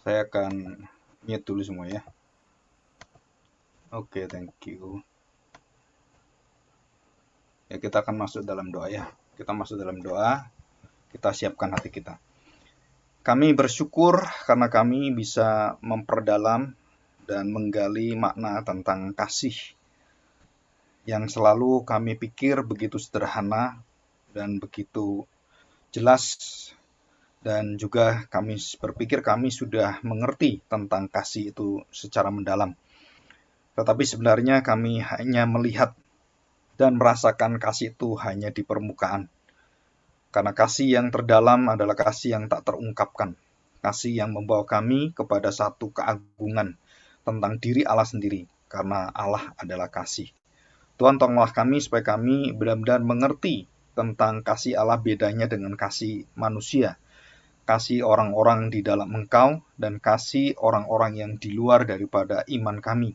Saya akan mute dulu semua ya. Oke, thank you. Ya, kita akan masuk dalam doa ya. Kita masuk dalam doa, kita siapkan hati kita. Kami bersyukur karena kami bisa memperdalam dan menggali makna tentang kasih yang selalu kami pikir begitu sederhana dan begitu jelas, dan juga kami berpikir kami sudah mengerti tentang kasih itu secara mendalam. Tetapi sebenarnya kami hanya melihat dan merasakan kasih itu hanya di permukaan. Karena kasih yang terdalam adalah kasih yang tak terungkapkan. Kasih yang membawa kami kepada satu keagungan tentang diri Allah sendiri. Karena Allah adalah kasih. Tuhan, tolonglah kami supaya kami benar-benar mengerti tentang kasih Allah, bedanya dengan kasih manusia. Kasih orang-orang di dalam Engkau dan kasih orang-orang yang di luar daripada iman kami.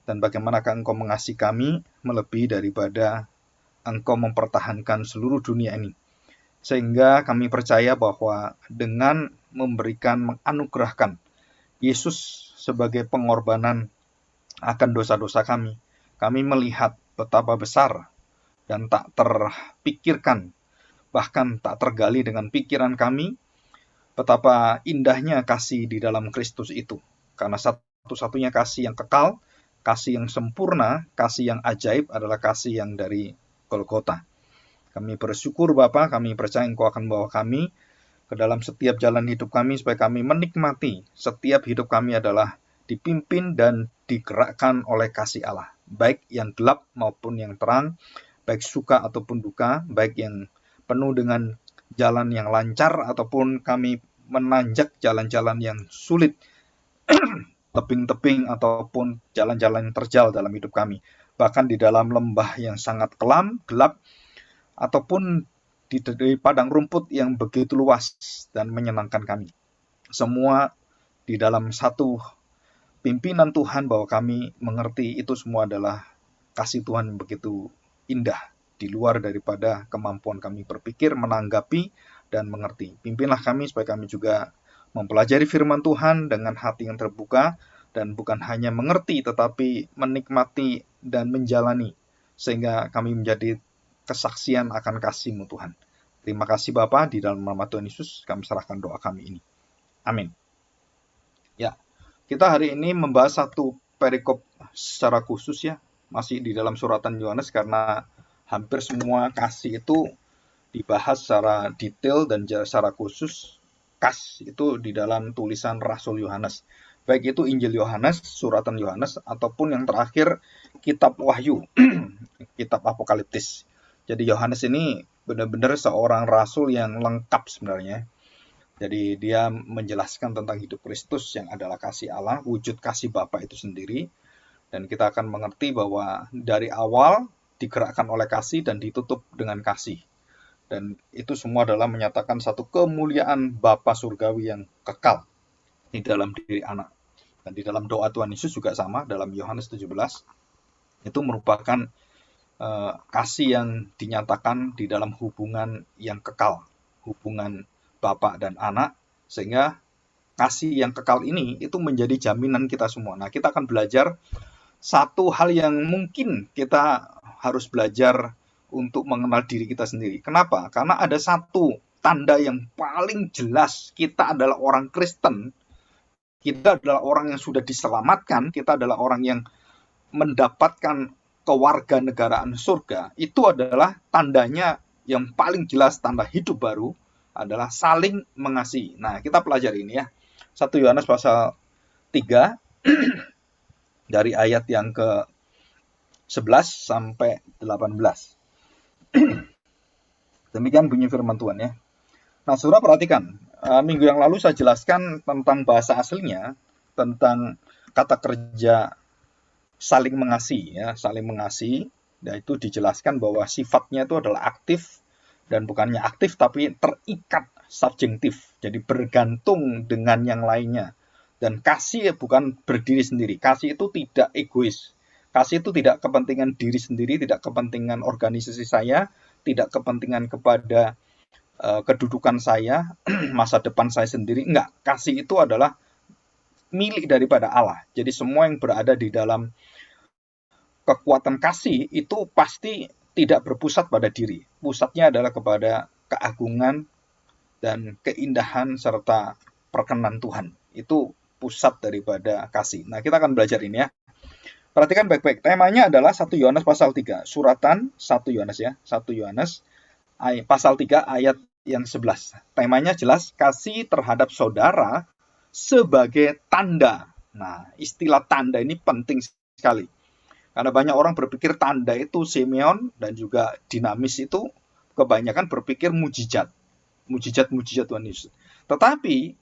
Dan bagaimanakah Engkau mengasihi kami melebihi daripada Engkau mempertahankan seluruh dunia ini. Sehingga kami percaya bahwa dengan memberikan, menganugerahkan Yesus sebagai pengorbanan akan dosa-dosa kami melihat betapa besar dan tak terpikirkan, bahkan tak tergali dengan pikiran kami, betapa indahnya kasih di dalam Kristus itu. Karena satu-satunya kasih yang kekal, kasih yang sempurna, kasih yang ajaib adalah kasih yang dari Golgota. Kami bersyukur Bapa, kami percaya Engkau akan membawa kami ke dalam setiap jalan hidup kami, supaya kami menikmati setiap hidup kami adalah dipimpin dan digerakkan oleh kasih Allah. Baik yang gelap maupun yang terang, baik suka ataupun duka, baik yang penuh dengan jalan yang lancar ataupun kami menanjak jalan-jalan yang sulit, tebing-tebing ataupun jalan-jalan yang terjal dalam hidup kami. Bahkan di dalam lembah yang sangat kelam, gelap, ataupun di padang rumput yang begitu luas dan menyenangkan kami. Semua di dalam satu pimpinan Tuhan, bahwa kami mengerti itu semua adalah kasih Tuhan yang begitu indah, di luar daripada kemampuan kami berpikir, menanggapi, dan mengerti. Pimpinlah kami supaya kami juga mempelajari firman Tuhan dengan hati yang terbuka, dan bukan hanya mengerti tetapi menikmati dan menjalani, sehingga kami menjadi kesaksian akan kasih-Mu Tuhan. Terima kasih Bapa, di dalam nama Tuhan Yesus kami serahkan doa kami ini. Amin. Ya, kita hari ini membahas satu perikop secara khusus ya, masih di dalam suratan Yohanes, karena hampir semua kasih itu dibahas secara detail dan secara khusus. Itu di dalam tulisan Rasul Yohanes, baik itu Injil Yohanes, suratan Yohanes, ataupun yang terakhir kitab Wahyu, kitab Apokaliptis. Jadi Yohanes ini benar-benar seorang rasul yang lengkap sebenarnya. Jadi dia menjelaskan tentang hidup Kristus yang adalah kasih Allah, wujud kasih Bapa itu sendiri. Dan kita akan mengerti bahwa dari awal digerakkan oleh kasih dan ditutup dengan kasih. Dan itu semua adalah menyatakan satu kemuliaan Bapa surgawi yang kekal di dalam diri anak. Dan di dalam doa Tuhan Yesus juga sama, dalam Yohanes 17, itu merupakan kasih yang dinyatakan di dalam hubungan yang kekal, hubungan Bapa dan anak, sehingga kasih yang kekal ini itu menjadi jaminan kita semua. Nah, kita akan belajar satu hal yang mungkin kita harus belajar untuk mengenal diri kita sendiri. Kenapa? Karena ada satu tanda yang paling jelas kita adalah orang Kristen, kita adalah orang yang sudah diselamatkan, kita adalah orang yang mendapatkan kewarganegaraan surga. Itu adalah tandanya yang paling jelas, tanda hidup baru adalah saling mengasihi. Nah, kita pelajari ini ya. 1 Yohanes pasal 3 dari ayat yang ke 11 sampai 18. Demikian bunyi firman Tuhan ya. Nah, saudara perhatikan, minggu yang lalu saya jelaskan tentang bahasa aslinya, tentang kata kerja saling mengasihi ya, saling mengasihi. Dan itu dijelaskan bahwa sifatnya itu adalah aktif, dan bukannya aktif tapi terikat, subjektif, jadi bergantung dengan yang lainnya. Dan kasih bukan berdiri sendiri, kasih itu tidak egois, kasih itu tidak kepentingan diri sendiri, tidak kepentingan organisasi saya, tidak kepentingan kepada kedudukan saya, masa depan saya sendiri. Enggak, kasih itu adalah milik daripada Allah. Jadi semua yang berada di dalam kekuatan kasih itu pasti tidak berpusat pada diri. Pusatnya adalah kepada keagungan dan keindahan serta perkenan Tuhan. Itu pusat daripada kasih. Nah, kita akan belajar ini ya. Perhatikan baik-baik. Temanya adalah 1 Yohanes pasal 3. Suratan 1 Yohanes ya. 1 Yohanes pasal 3 ayat yang 11. Temanya jelas, kasih terhadap saudara sebagai tanda. Nah, istilah tanda ini penting sekali. Karena banyak orang berpikir tanda itu Simeon dan juga dinamis itu kebanyakan berpikir mujizat. Mujizat-mujizat Tuhan Yesus. Tetapi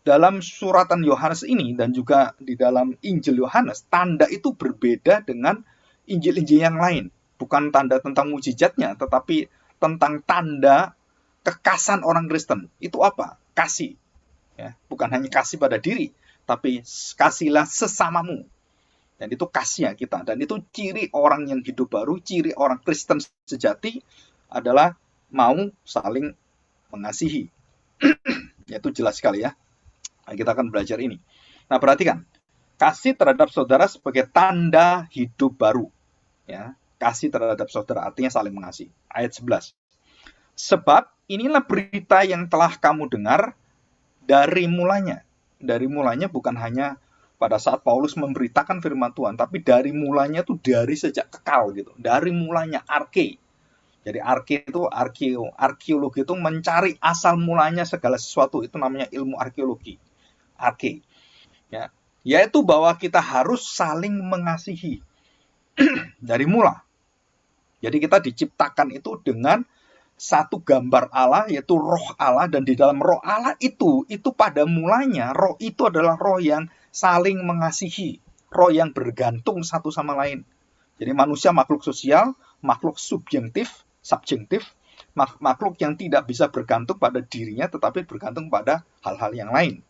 dalam suratan Yohanes ini dan juga di dalam Injil Yohanes, tanda itu berbeda dengan Injil-Injil yang lain. Bukan tanda tentang mujizatnya, tetapi tentang tanda kekasan orang Kristen. Itu apa? Kasih. Ya, bukan hanya kasih pada diri, tapi kasihlah sesamamu. Dan itu kasihnya kita. Dan itu ciri orang yang hidup baru, ciri orang Kristen sejati adalah mau saling mengasihi. Itu jelas sekali ya. Nah, kita akan belajar ini. Nah, perhatikan. Kasih terhadap saudara sebagai tanda hidup baru. Ya, kasih terhadap saudara artinya saling mengasihi. Ayat 11. Sebab inilah berita yang telah kamu dengar dari mulanya. Dari mulanya bukan hanya pada saat Paulus memberitakan firman Tuhan, tapi dari mulanya itu dari sejak kekal gitu. Dari mulanya arke. Jadi arke itu arkeologi itu mencari asal mulanya segala sesuatu, itu namanya ilmu arkeologi. Arke. Ya, yaitu bahwa kita harus saling mengasihi dari mula. Jadi kita diciptakan itu dengan satu gambar Allah, yaitu roh Allah, dan di dalam roh Allah itu pada mulanya roh itu adalah roh yang saling mengasihi, roh yang bergantung satu sama lain. Jadi manusia makhluk sosial, makhluk subjektif, makhluk yang tidak bisa bergantung pada dirinya tetapi bergantung pada hal-hal yang lain.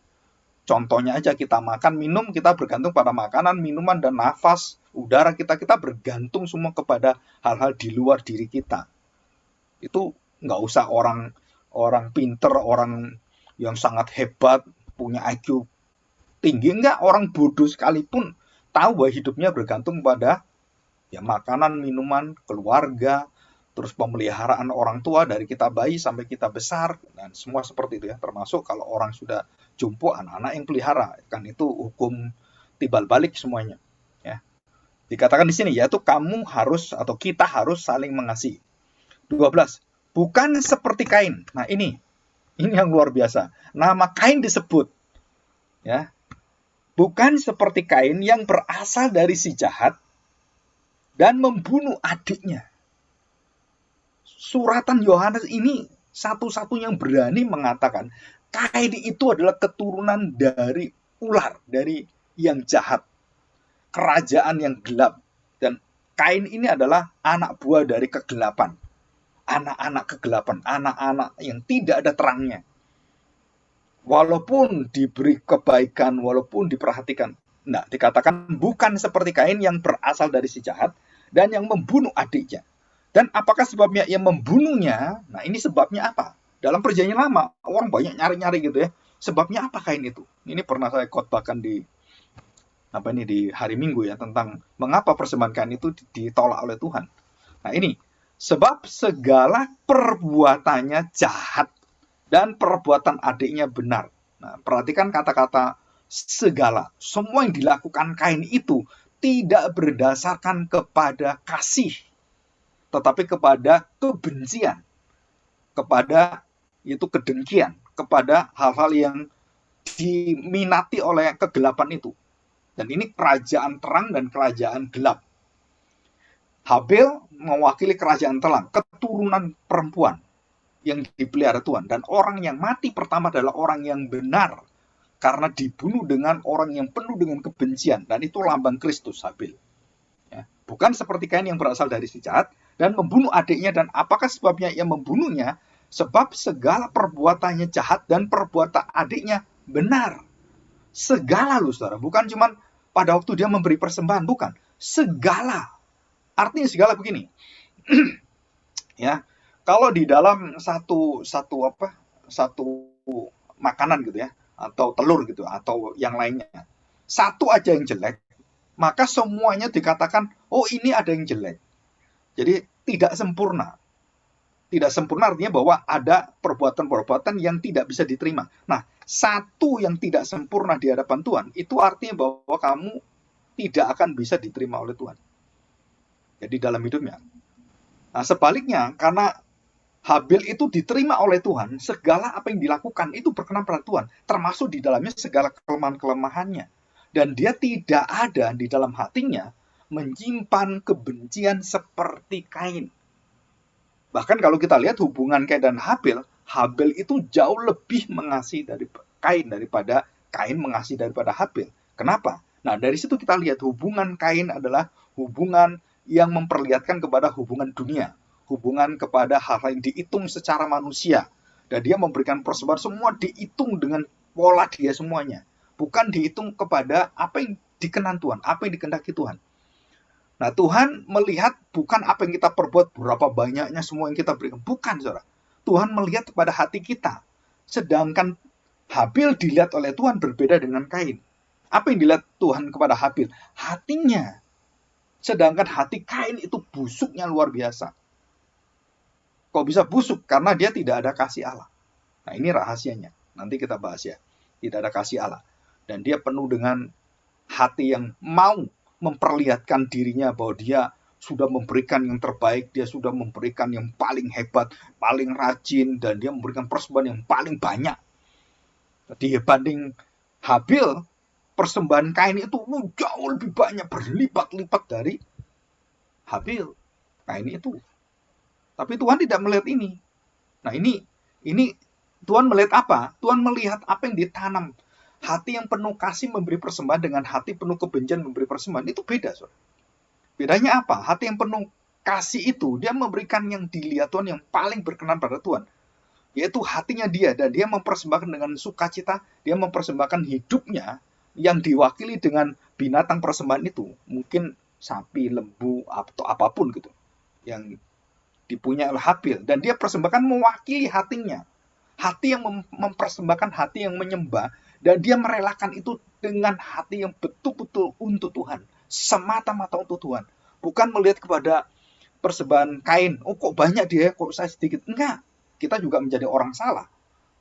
Contohnya aja, kita makan, minum, kita bergantung pada makanan, minuman, dan nafas, udara kita bergantung semua kepada hal-hal di luar diri kita. Itu nggak usah orang pinter, orang yang sangat hebat, punya IQ tinggi, enggak, orang bodoh sekalipun tahu bahwa hidupnya bergantung pada ya makanan, minuman, keluarga, terus pemeliharaan orang tua dari kita bayi sampai kita besar, dan semua seperti itu ya. Termasuk kalau orang sudah jumbo, anak-anak yang pelihara, kan itu hukum timbal balik semuanya. Ya. Dikatakan di sini yaitu kamu harus atau kita harus saling mengasihi. 12. Bukan seperti Kain. Nah, ini yang luar biasa. Nama Kain disebut. Ya. Bukan seperti Kain yang berasal dari si jahat dan membunuh adiknya. Suratan Yohanes ini satu-satunya yang berani mengatakan Kain itu adalah keturunan dari ular, dari yang jahat, kerajaan yang gelap. Dan Kain ini adalah anak buah dari kegelapan. Anak-anak kegelapan, anak-anak yang tidak ada terangnya. Walaupun diberi kebaikan, walaupun diperhatikan, nah, dikatakan bukan seperti Kain yang berasal dari si jahat dan yang membunuh adiknya. Dan apakah sebabnya ia membunuhnya? Nah, ini sebabnya apa? Dalam Perjanjian Lama, orang banyak nyari-nyari gitu ya. Sebabnya apa Kain itu? Ini pernah saya khotbahkan di hari Minggu ya, tentang mengapa persembahan Kain itu ditolak oleh Tuhan. Nah, ini sebab segala perbuatannya jahat dan perbuatan adiknya benar. Nah, perhatikan kata-kata segala. Semua yang dilakukan Kain itu tidak berdasarkan kepada kasih, tetapi kepada kebencian, kepada itu kedengkian, kepada hal-hal yang diminati oleh kegelapan itu. Dan ini kerajaan terang dan kerajaan gelap. Habel mewakili kerajaan terang, keturunan perempuan yang dipelihara Tuhan. Dan orang yang mati pertama adalah orang yang benar, karena dibunuh dengan orang yang penuh dengan kebencian. Dan itu lambang Kristus, Habel. Ya. Bukan seperti Kain yang berasal dari si jahat dan membunuh adiknya. Dan apakah sebabnya ia membunuhnya? Sebab segala perbuatannya jahat dan perbuatan adiknya benar. Segala loh saudara, bukan cuma pada waktu dia memberi persembahan, bukan. Segala. Artinya segala begini. Ya, kalau di dalam satu makanan gitu ya, atau telur gitu, atau yang lainnya, satu aja yang jelek, maka semuanya dikatakan, oh ini ada yang jelek. Jadi tidak sempurna. Tidak sempurna artinya bahwa ada perbuatan-perbuatan yang tidak bisa diterima. Nah, satu yang tidak sempurna di hadapan Tuhan, itu artinya bahwa kamu tidak akan bisa diterima oleh Tuhan. Jadi dalam hidupnya. Nah, sebaliknya, karena Habil itu diterima oleh Tuhan, segala apa yang dilakukan itu berkenan pada Tuhan, termasuk di dalamnya segala kelemahan-kelemahannya. Dan dia tidak ada di dalam hatinya menyimpan kebencian seperti Kain. Bahkan kalau kita lihat hubungan Kain dan Habil, Habil itu jauh lebih mengasihi dari Kain daripada Kain mengasihi daripada Habil. Kenapa? Nah, dari situ kita lihat hubungan Kain adalah hubungan yang memperlihatkan kepada hubungan dunia, hubungan kepada hal-hal yang dihitung secara manusia. Dan dia memberikan persembahan semua dihitung dengan pola dia semuanya. Bukan dihitung kepada apa yang dikenan Tuhan, apa yang dikehendaki Tuhan. Nah, Tuhan melihat bukan apa yang kita perbuat, berapa banyaknya semua yang kita berikan. Bukan, saudara. Tuhan melihat kepada hati kita. Sedangkan Habil dilihat oleh Tuhan berbeda dengan Kain. Apa yang dilihat Tuhan kepada Habil? Hatinya. Sedangkan hati Kain itu busuknya luar biasa. Kok bisa busuk? Karena dia tidak ada kasih Allah. Nah, ini rahasianya. Nanti kita bahas ya. Tidak ada kasih Allah. Dan dia penuh dengan hati yang mau memperlihatkan dirinya bahwa dia sudah memberikan yang terbaik, dia sudah memberikan yang paling hebat, paling rajin, dan dia memberikan persembahan yang paling banyak. Dibanding Habil, persembahan Kain itu jauh lebih banyak, berlipat-lipat dari Habil. Kain itu. Tapi Tuhan tidak melihat ini. Nah, ini Tuhan melihat apa? Tuhan melihat apa yang ditanam. Hati yang penuh kasih memberi persembahan dengan hati penuh kebencian memberi persembahan. Itu beda, saudara. Bedanya apa? Hati yang penuh kasih itu, dia memberikan yang dilihat Tuhan yang paling berkenan pada Tuhan. Yaitu hatinya dia. Dan dia mempersembahkan dengan sukacita. Dia mempersembahkan hidupnya yang diwakili dengan binatang persembahan itu. Mungkin sapi, lembu, atau apapun gitu. Yang dipunyai oleh Habil. Dan dia persembahkan mewakili hatinya. Hati yang mempersembahkan hati yang menyembah. Dan dia merelakan itu dengan hati yang betul-betul untuk Tuhan. Semata-mata untuk Tuhan. Bukan melihat kepada persembahan Kain. Oh, kok banyak dia, kok saya sedikit. Enggak. Kita juga menjadi orang salah.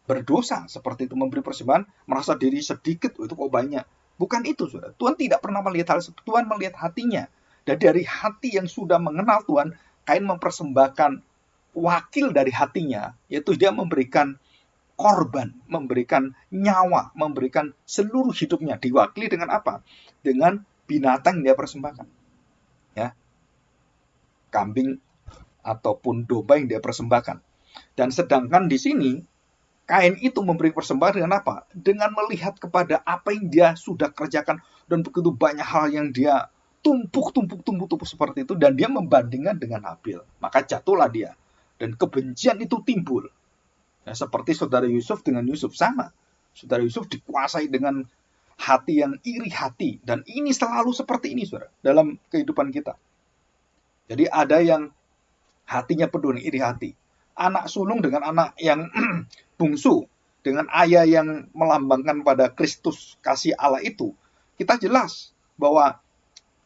Berdosa seperti itu, memberi persembahan, merasa diri sedikit, oh, itu kok banyak. Bukan itu, saudara. Tuhan tidak pernah melihat hal itu. Tuhan melihat hatinya. Dan dari hati yang sudah mengenal Tuhan, Kain mempersembahkan wakil dari hatinya, yaitu dia memberikan korban, memberikan nyawa, memberikan seluruh hidupnya. Diwakili dengan apa? Dengan binatang yang dia persembahkan. Ya. Kambing ataupun domba yang dia persembahkan. Dan sedangkan di sini, Kain itu memberi persembahan dengan apa? Dengan melihat kepada apa yang dia sudah kerjakan. Dan begitu banyak hal yang dia tumpuk seperti itu. Dan dia membandingkan dengan Habil. Maka jatuhlah dia. Dan kebencian itu timbul. Nah, seperti saudara Yusuf dengan Yusuf sama. Saudara Yusuf dikuasai dengan hati yang iri hati. Dan ini selalu seperti ini, saudara, dalam kehidupan kita. Jadi ada yang hatinya penuh dengan iri hati. Anak sulung dengan anak yang bungsu. Dengan ayah yang melambangkan pada Kristus kasih Allah itu. Kita jelas bahwa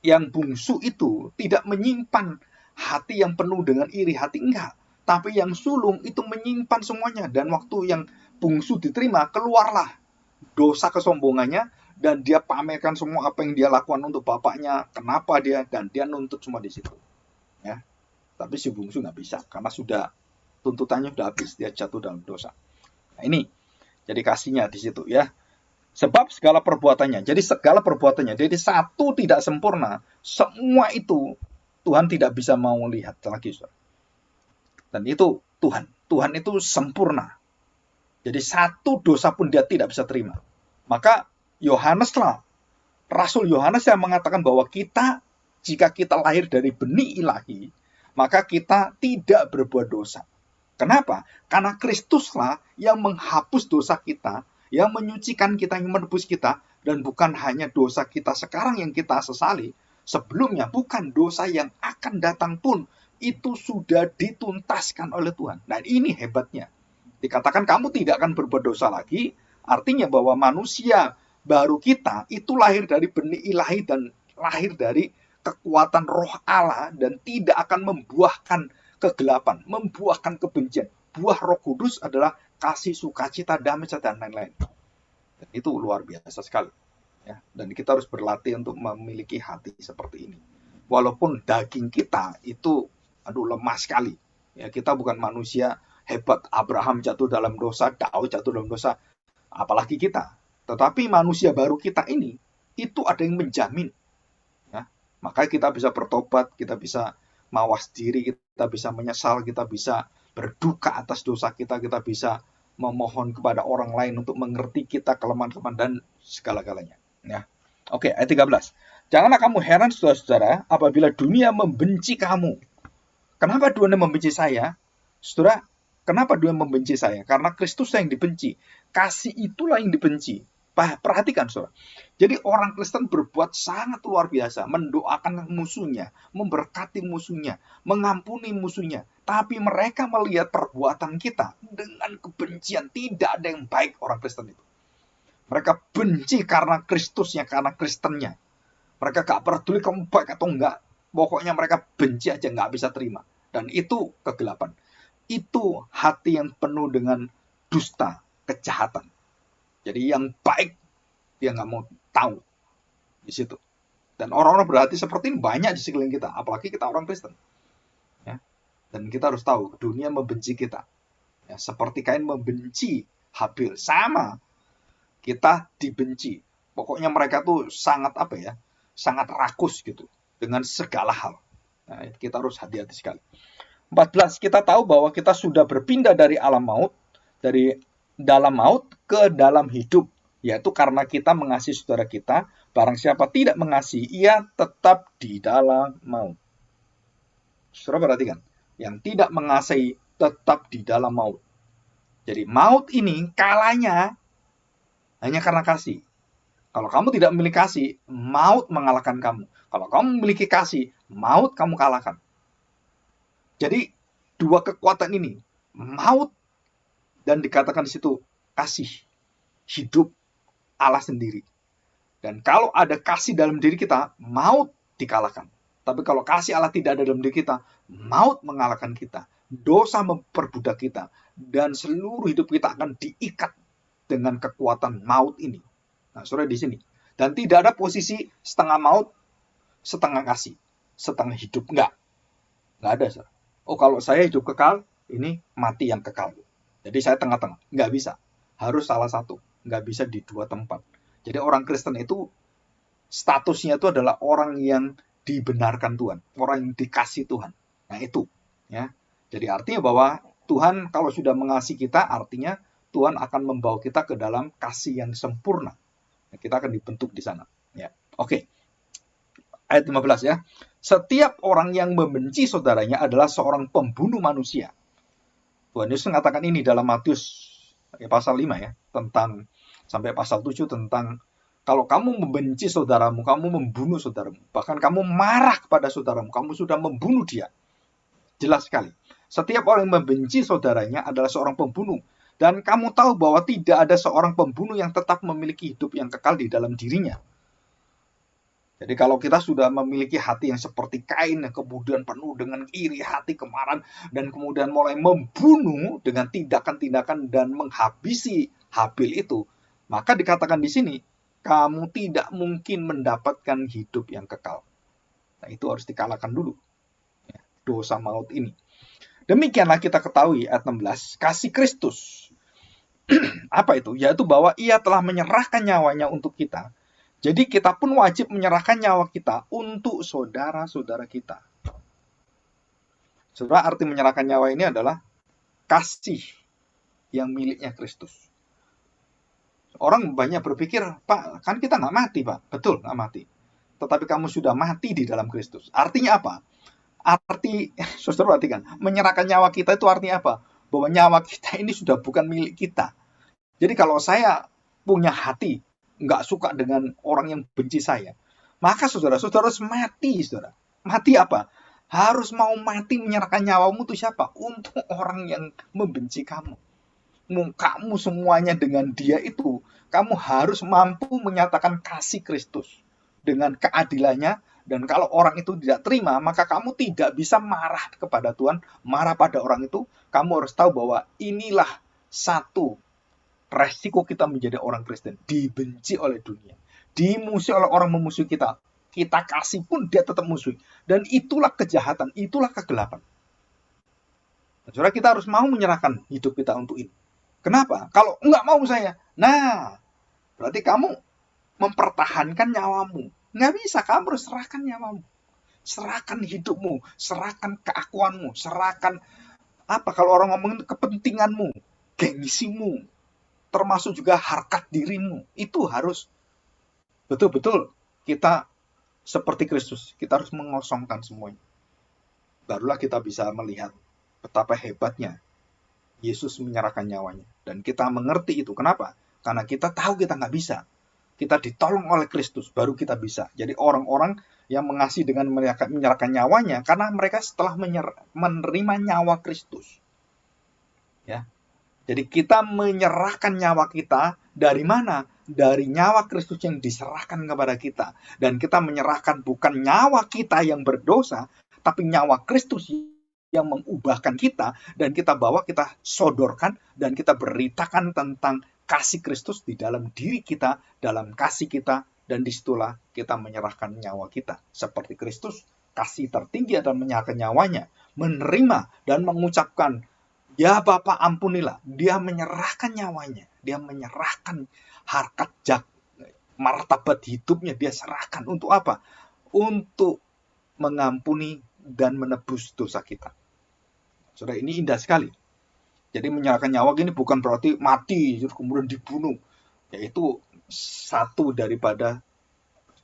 yang bungsu itu tidak menyimpan hati yang penuh dengan iri hati. Enggak. Tapi yang sulung itu menyimpan semuanya. Dan waktu yang bungsu diterima, keluarlah dosa kesombongannya. Dan dia pamerkan semua apa yang dia lakukan untuk bapaknya. Kenapa dia. Dan dia nuntut semua di situ. Ya. Tapi si bungsu nggak bisa. Karena sudah tuntutannya sudah habis. Dia jatuh dalam dosa. Nah, ini. Jadi kasihnya di situ ya. Sebab segala perbuatannya. Jadi segala perbuatannya. Jadi satu tidak sempurna. Semua itu Tuhan tidak bisa mau lihat lagi. Dan itu Tuhan. Tuhan itu sempurna. Jadi satu dosa pun dia tidak bisa terima. Maka Yohaneslah, Rasul Yohanes yang mengatakan bahwa kita, jika kita lahir dari benih ilahi, maka kita tidak berbuat dosa. Kenapa? Karena Kristuslah yang menghapus dosa kita, yang menyucikan kita, yang menebus kita, dan bukan hanya dosa kita sekarang yang kita sesali, sebelumnya bukan dosa yang akan datang pun, itu sudah dituntaskan oleh Tuhan. Nah, ini hebatnya. Dikatakan kamu tidak akan berbuat dosa lagi, artinya bahwa manusia baru kita itu lahir dari benih ilahi dan lahir dari kekuatan roh Allah dan tidak akan membuahkan kegelapan, membuahkan kebencian. Buah Roh Kudus adalah kasih, sukacita, damai, dan lain-lain. Dan itu luar biasa sekali. Ya, dan kita harus berlatih untuk memiliki hati seperti ini. Walaupun daging kita itu lemah sekali. Ya, kita bukan manusia hebat. Abraham jatuh dalam dosa, Daud jatuh dalam dosa, apalagi kita. Tetapi manusia baru kita ini itu ada yang menjamin. Ya, makanya kita bisa bertobat, kita bisa mawas diri, kita bisa menyesal, kita bisa berduka atas dosa kita, kita bisa memohon kepada orang lain untuk mengerti kita kelemahan-kelemahan dan segala-galanya. Ya. Oke, ayat 13. Janganlah kamu heran, saudara-saudara, apabila dunia membenci kamu. Kenapa dunia membenci saya? Saudara, kenapa dunia membenci saya? Karena Kristus yang dibenci. Kasih itulah yang dibenci. Perhatikan, saudara. Jadi orang Kristen berbuat sangat luar biasa. Mendoakan musuhnya, memberkati musuhnya, mengampuni musuhnya. Tapi mereka melihat perbuatan kita dengan kebencian. Tidak ada yang baik orang Kristen itu. Mereka benci karena Kristusnya, karena Kristennya. Mereka gak peduli kamu baik atau enggak. Pokoknya mereka benci aja, gak bisa terima. Dan itu kegelapan. Itu hati yang penuh dengan dusta, kejahatan. Jadi yang baik dia nggak mau tahu di situ. Dan orang-orang berhati seperti ini banyak di sekeliling kita, apalagi kita orang Kristen. Ya. Dan kita harus tahu dunia membenci kita. Ya, seperti Kain membenci Habil, sama kita dibenci. Pokoknya mereka tuh sangat sangat rakus gitu dengan segala hal. Nah, kita harus hati-hati sekali. 14, kita tahu bahwa kita sudah berpindah dari alam maut, dari dalam maut ke dalam hidup, yaitu karena kita mengasihi saudara kita. Barang siapa tidak mengasihi, ia tetap di dalam maut. Saudara perhatikan, yang tidak mengasihi tetap di dalam maut. Jadi maut ini kalahnya hanya karena kasih. Kalau kamu tidak memiliki kasih, maut mengalahkan kamu. Kalau kamu memiliki kasih, maut kamu kalahkan. Jadi dua kekuatan ini, maut dan dikatakan di situ kasih, hidup Allah sendiri. Dan kalau ada kasih dalam diri kita, maut dikalahkan. Tapi kalau kasih Allah tidak ada dalam diri kita, maut mengalahkan kita. Dosa memperbudak kita. Dan seluruh hidup kita akan diikat dengan kekuatan maut ini. Nah, saudara di sini. Dan tidak ada posisi setengah maut, setengah kasih, setengah hidup. Enggak ada, saudara. Oh, kalau saya hidup kekal, ini mati yang kekal. Jadi saya tengah-tengah. Enggak bisa. Harus salah satu. Nggak bisa di dua tempat. Jadi orang Kristen itu statusnya itu adalah orang yang dibenarkan Tuhan, orang yang dikasih Tuhan. Nah itu, ya. Jadi artinya bahwa Tuhan kalau sudah mengasihi kita, artinya Tuhan akan membawa kita ke dalam kasih yang sempurna. Kita akan dibentuk di sana. Ya, oke. Ayat 15 ya. Setiap orang yang membenci saudaranya adalah seorang pembunuh manusia. Tuhan Yesus mengatakan ini dalam Matius pasal 5 ya, tentang sampai pasal 7 tentang kalau kamu membenci saudaramu, kamu membunuh saudaramu. Bahkan kamu marah kepada saudaramu, kamu sudah membunuh dia. Jelas sekali. Setiap orang yang membenci saudaranya adalah seorang pembunuh. Dan kamu tahu bahwa tidak ada seorang pembunuh yang tetap memiliki hidup yang kekal di dalam dirinya. Jadi kalau kita sudah memiliki hati yang seperti Kain, yang kemudian penuh dengan iri hati, kemarahan, dan kemudian mulai membunuh dengan tindakan-tindakan dan menghabisi Habil itu, maka dikatakan di sini, kamu tidak mungkin mendapatkan hidup yang kekal. Nah, itu harus dikalahkan dulu. Dosa maut ini. Demikianlah kita ketahui ayat 16, kasih Kristus. Apa itu? Yaitu bahwa ia telah menyerahkan nyawanya untuk kita. Jadi kita pun wajib menyerahkan nyawa kita untuk saudara-saudara kita. Saudara, arti menyerahkan nyawa ini adalah kasih yang miliknya Kristus. Orang banyak berpikir, Pak, kan kita nggak mati, Pak. Betul, nggak mati. Tetapi kamu sudah mati di dalam Kristus. Artinya apa? Saudara perhatikan, menyerahkan nyawa kita itu artinya apa? Bahwa nyawa kita ini sudah bukan milik kita. Jadi kalau saya punya hati, nggak suka dengan orang yang benci saya, maka saudara harus mati, saudara. Mati apa? Harus mau mati menyerahkan nyawamu itu siapa? Untuk orang yang membenci kamu. kamu semuanya dengan dia itu, kamu harus mampu menyatakan kasih Kristus dengan keadilannya. Dan kalau orang itu tidak terima, maka kamu tidak bisa marah kepada Tuhan, marah pada orang itu. Kamu harus tahu bahwa inilah satu resiko kita menjadi orang Kristen, dibenci oleh dunia, dimusuhi oleh orang memusuhi kita. Kita kasih pun dia tetap musuh. Dan itulah kejahatan, itulah kegelapan. Saudara, kita harus mau menyerahkan hidup kita untuk ini. Kenapa? Kalau enggak mau saya, nah berarti kamu mempertahankan nyawamu. Nggak bisa, kamu harus serahkan nyawamu. Serahkan hidupmu, serahkan keakuanmu, serahkan apa kalau orang ngomong kepentinganmu, gengsimu, termasuk juga harkat dirimu. Itu harus betul-betul kita seperti Kristus. Kita harus mengosongkan semuanya. Barulah kita bisa melihat betapa hebatnya Yesus menyerahkan nyawanya. Dan kita mengerti itu. Kenapa? Karena kita tahu kita nggak bisa. Kita ditolong oleh Kristus, baru kita bisa. Jadi orang-orang yang mengasihi dengan menyerahkan nyawanya, karena mereka setelah menerima nyawa Kristus. Ya. Jadi kita menyerahkan nyawa kita dari mana? Dari nyawa Kristus yang diserahkan kepada kita. Dan kita menyerahkan bukan nyawa kita yang berdosa, tapi nyawa Kristus yang mengubahkan kita, dan kita bawa, kita sodorkan, dan kita beritakan tentang kasih Kristus di dalam diri kita, dalam kasih kita, dan disitulah kita menyerahkan nyawa kita. Seperti Kristus, kasih tertinggi adalah menyerahkan nyawanya, menerima dan mengucapkan, ya Bapa ampunilah. Dia menyerahkan nyawanya, dia menyerahkan harkat martabat hidupnya, dia serahkan untuk apa? Untuk mengampuni dan menebus dosa kita. Saudara, ini indah sekali. Jadi menyerahkan nyawa ini bukan berarti mati kemudian dibunuh. Yaitu satu daripada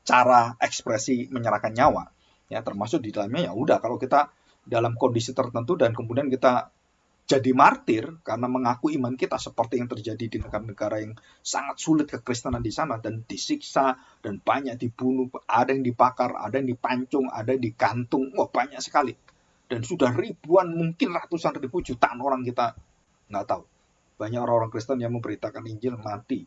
cara ekspresi menyerahkan nyawa. Ya, termasuk di dalamnya ya udah kalau kita dalam kondisi tertentu dan kemudian kita jadi martir karena mengaku iman kita, seperti yang terjadi di negara-negara yang sangat sulit kekristenan di sana dan disiksa dan banyak dibunuh, ada yang dibakar, ada yang dipancung, ada yang digantung, banyak sekali. Dan sudah ribuan, mungkin ratusan ribu, jutaan orang kita nggak tahu. Banyak orang-orang Kristen yang memberitakan Injil mati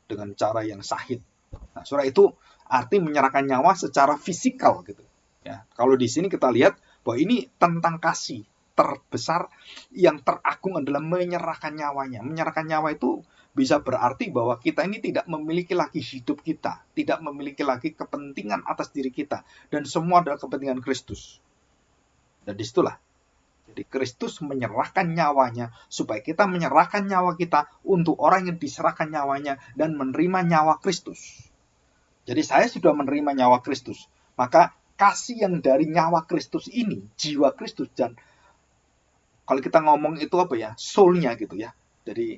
dengan cara yang sahid. Nah, saudara, itu arti menyerahkan nyawa secara fisikal gitu. Ya, kalau di sini kita lihat bahwa ini tentang kasih terbesar yang teragung adalah menyerahkan nyawanya. Menyerahkan nyawa itu bisa berarti bahwa kita ini tidak memiliki lagi hidup kita, tidak memiliki lagi kepentingan atas diri kita, dan semua adalah kepentingan Kristus. Dan disitulah jadi Kristus menyerahkan nyawanya supaya kita menyerahkan nyawa kita untuk orang yang diserahkan nyawanya dan menerima nyawa Kristus. Jadi saya sudah menerima nyawa Kristus, maka kasih yang dari nyawa Kristus ini, jiwa Kristus, dan kalau kita ngomong itu apa ya, soul-nya gitu ya. Jadi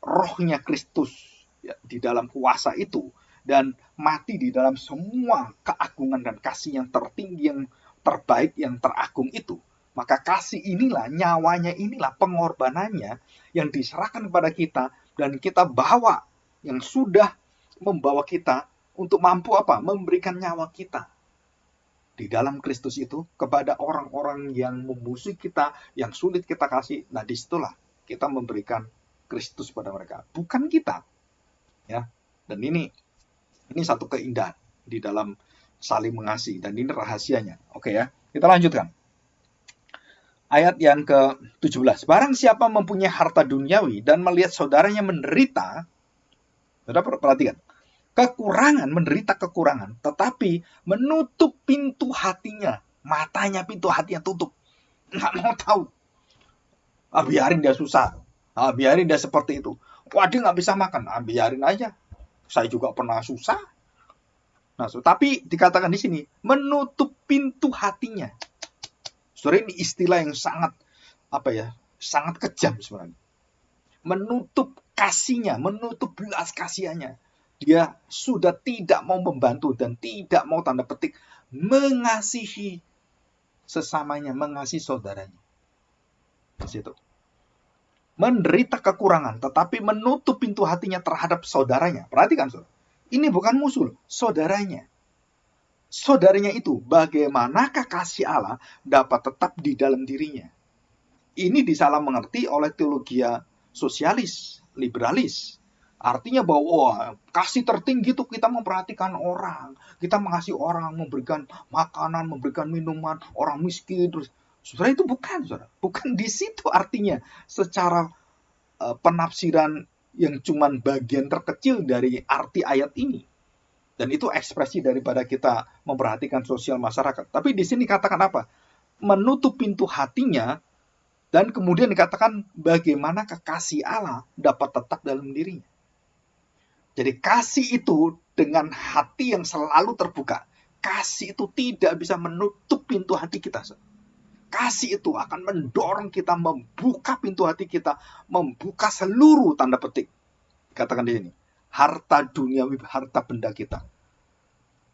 rohnya Kristus ya, di dalam kuasa itu dan mati di dalam semua keagungan dan kasih yang tertinggi, yang terbaik, yang teragung itu. Maka kasih inilah, nyawanya inilah, pengorbanannya yang diserahkan kepada kita dan kita bawa, yang sudah membawa kita untuk mampu apa? Memberikan nyawa kita di dalam Kristus itu kepada orang-orang yang memusuhi kita, yang sulit kita kasih. Nah, disitulah kita memberikan Kristus pada mereka, bukan kita. Ya, dan ini satu keindahan di dalam saling mengasihi, dan ini rahasianya. Oke ya, kita lanjutkan. Ayat yang ke-17. Barang siapa mempunyai harta duniawi dan melihat saudaranya menderita, saudara perhatikan, menderita kekurangan, tetapi menutup pintu hatinya, matanya, pintu hatinya tutup, nggak mau tahu. Biarin dia susah, biarin dia seperti itu. Wah, dia nggak bisa makan, biarin aja. Saya juga pernah susah. Nah, tapi dikatakan di sini, menutup pintu hatinya. Saudara, ini istilah yang sangat sangat kejam sebenarnya. Menutup kasihnya, menutup belas kasihannya. Dia sudah tidak mau membantu dan tidak mau tanda petik mengasihi sesamanya, mengasihi saudaranya. Di situ. Menderita kekurangan, tetapi menutup pintu hatinya terhadap saudaranya. Perhatikan, saudara. Ini bukan musuh, saudaranya. Saudaranya itu, bagaimanakah kasih Allah dapat tetap di dalam dirinya? Ini disalah mengerti oleh teologia sosialis, liberalis. Artinya bahwa kasih tertinggi itu kita memperhatikan orang, kita mengasihi orang, memberikan makanan, memberikan minuman, orang miskin, terus saudara itu bukan, saudara. Bukan di situ artinya secara penafsiran yang cuman bagian terkecil dari arti ayat ini. Dan itu ekspresi daripada kita memperhatikan sosial masyarakat. Tapi di sini katakan apa? Menutup pintu hatinya, dan kemudian dikatakan bagaimana kasih Allah dapat tetap dalam dirinya. Jadi kasih itu dengan hati yang selalu terbuka. Kasih itu tidak bisa menutup pintu hati kita. Kasih itu akan mendorong kita membuka pintu hati kita, membuka seluruh tanda petik. Katakan di sini, harta duniawi, harta benda kita.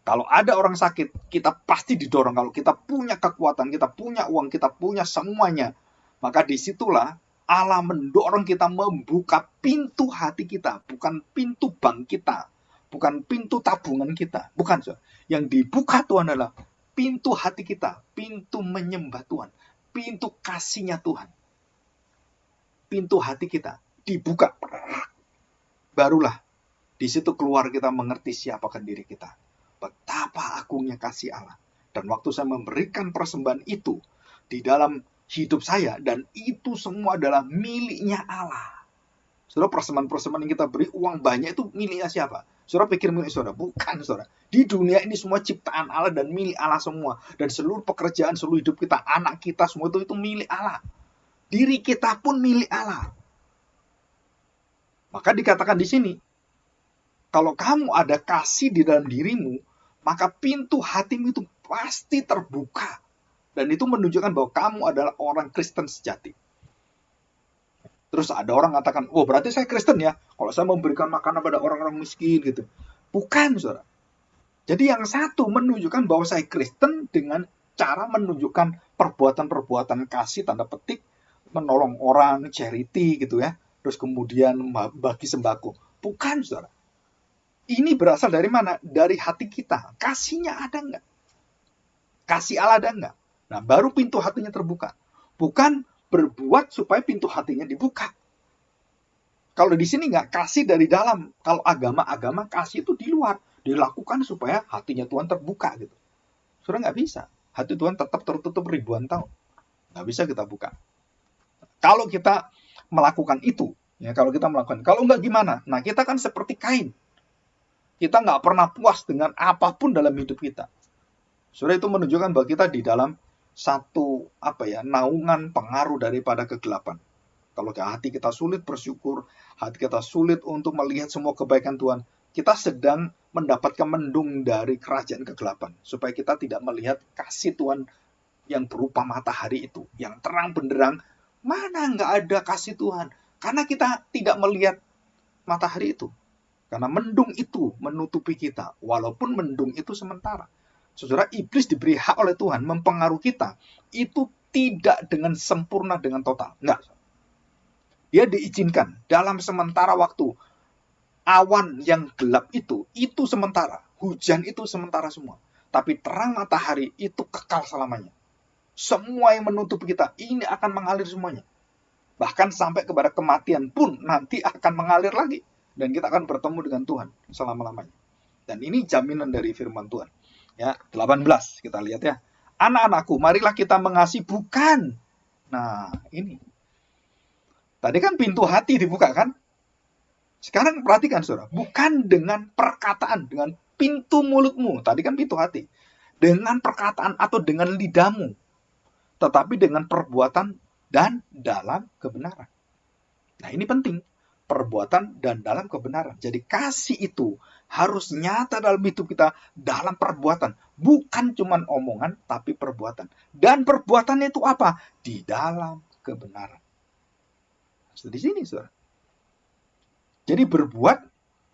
Kalau ada orang sakit, kita pasti didorong. Kalau kita punya kekuatan, kita punya uang, kita punya semuanya, maka disitulah Allah mendorong kita membuka pintu hati kita, bukan pintu bank kita, bukan pintu tabungan kita, bukan. Yang dibuka Tuhan adalah pintu hati kita, pintu menyembah Tuhan, pintu kasihnya Tuhan. Pintu hati kita dibuka. Barulah di situ keluar kita mengerti siapakah diri kita. Betapa agungnya kasih Allah. Dan waktu saya memberikan persembahan itu di dalam hidup saya, dan itu semua adalah miliknya Allah. Saudara, persembahan-persembahan yang kita beri, uang banyak itu miliknya siapa? Saudara pikir milik saudara? Bukan, saudara. Di dunia ini semua ciptaan Allah dan milik Allah semua. Dan seluruh pekerjaan, seluruh hidup kita, anak kita, semua itu milik Allah. Diri kita pun milik Allah. Maka dikatakan di sini, kalau kamu ada kasih di dalam dirimu, maka pintu hatimu itu pasti terbuka. Dan itu menunjukkan bahwa kamu adalah orang Kristen sejati. Terus ada orang mengatakan, oh berarti saya Kristen ya, kalau saya memberikan makanan pada orang-orang miskin gitu. Bukan, saudara. Jadi yang satu menunjukkan bahwa saya Kristen dengan cara menunjukkan perbuatan-perbuatan kasih, tanda petik, menolong orang, charity gitu ya. Terus kemudian bagi sembako. Bukan, saudara. Ini berasal dari mana? Dari hati kita. Kasihnya ada enggak? Kasih Allah ada enggak? Nah, baru pintu hatinya terbuka. Bukan berbuat supaya pintu hatinya dibuka. Kalau di sini nggak, kasih dari dalam. Kalau agama kasih itu di luar. Dilakukan supaya hatinya Tuhan terbuka gitu. Sudah nggak bisa. Hati Tuhan tetap tertutup ribuan tahun. Nggak bisa kita buka. Kalau kita melakukan itu, ya kalau kita melakukan, kalau nggak gimana? Nah, kita kan seperti Kain. Kita nggak pernah puas dengan apapun dalam hidup kita. Sudah itu menunjukkan bahwa kita di dalam satu naungan pengaruh daripada kegelapan. Kalau hati kita sulit bersyukur, hati kita sulit untuk melihat semua kebaikan Tuhan, kita sedang mendapatkan mendung dari kerajaan kegelapan, supaya kita tidak melihat kasih Tuhan yang berupa matahari itu, yang terang benderang. Mana nggak ada kasih Tuhan? Karena kita tidak melihat matahari itu. Karena mendung itu menutupi kita, walaupun mendung itu sementara. Saudara, iblis diberi hak oleh Tuhan mempengaruhi kita. Itu tidak dengan sempurna, dengan total. Enggak. Dia diizinkan dalam sementara waktu. Awan yang gelap itu sementara. Hujan itu sementara semua. Tapi terang matahari itu kekal selamanya. Semua yang menutupi kita, ini akan mengalir semuanya. Bahkan sampai kepada kematian pun nanti akan mengalir lagi. Dan kita akan bertemu dengan Tuhan selama-lamanya. Dan ini jaminan dari firman Tuhan. Ya, 18 kita lihat ya. Anak-anakku, marilah kita mengasihi, bukan. Nah, ini. Tadi kan pintu hati dibuka kan? Sekarang perhatikan saudara, bukan dengan perkataan, dengan pintu mulutmu. Tadi kan pintu hati. Dengan perkataan atau dengan lidahmu. Tetapi dengan perbuatan dan dalam kebenaran. Nah, ini penting. Perbuatan dan dalam kebenaran. Jadi kasih itu harus nyata dalam hidup kita, dalam perbuatan. Bukan cuma omongan, tapi perbuatan. Dan perbuatan itu apa? Di dalam kebenaran. Di sini, saudara. Jadi berbuat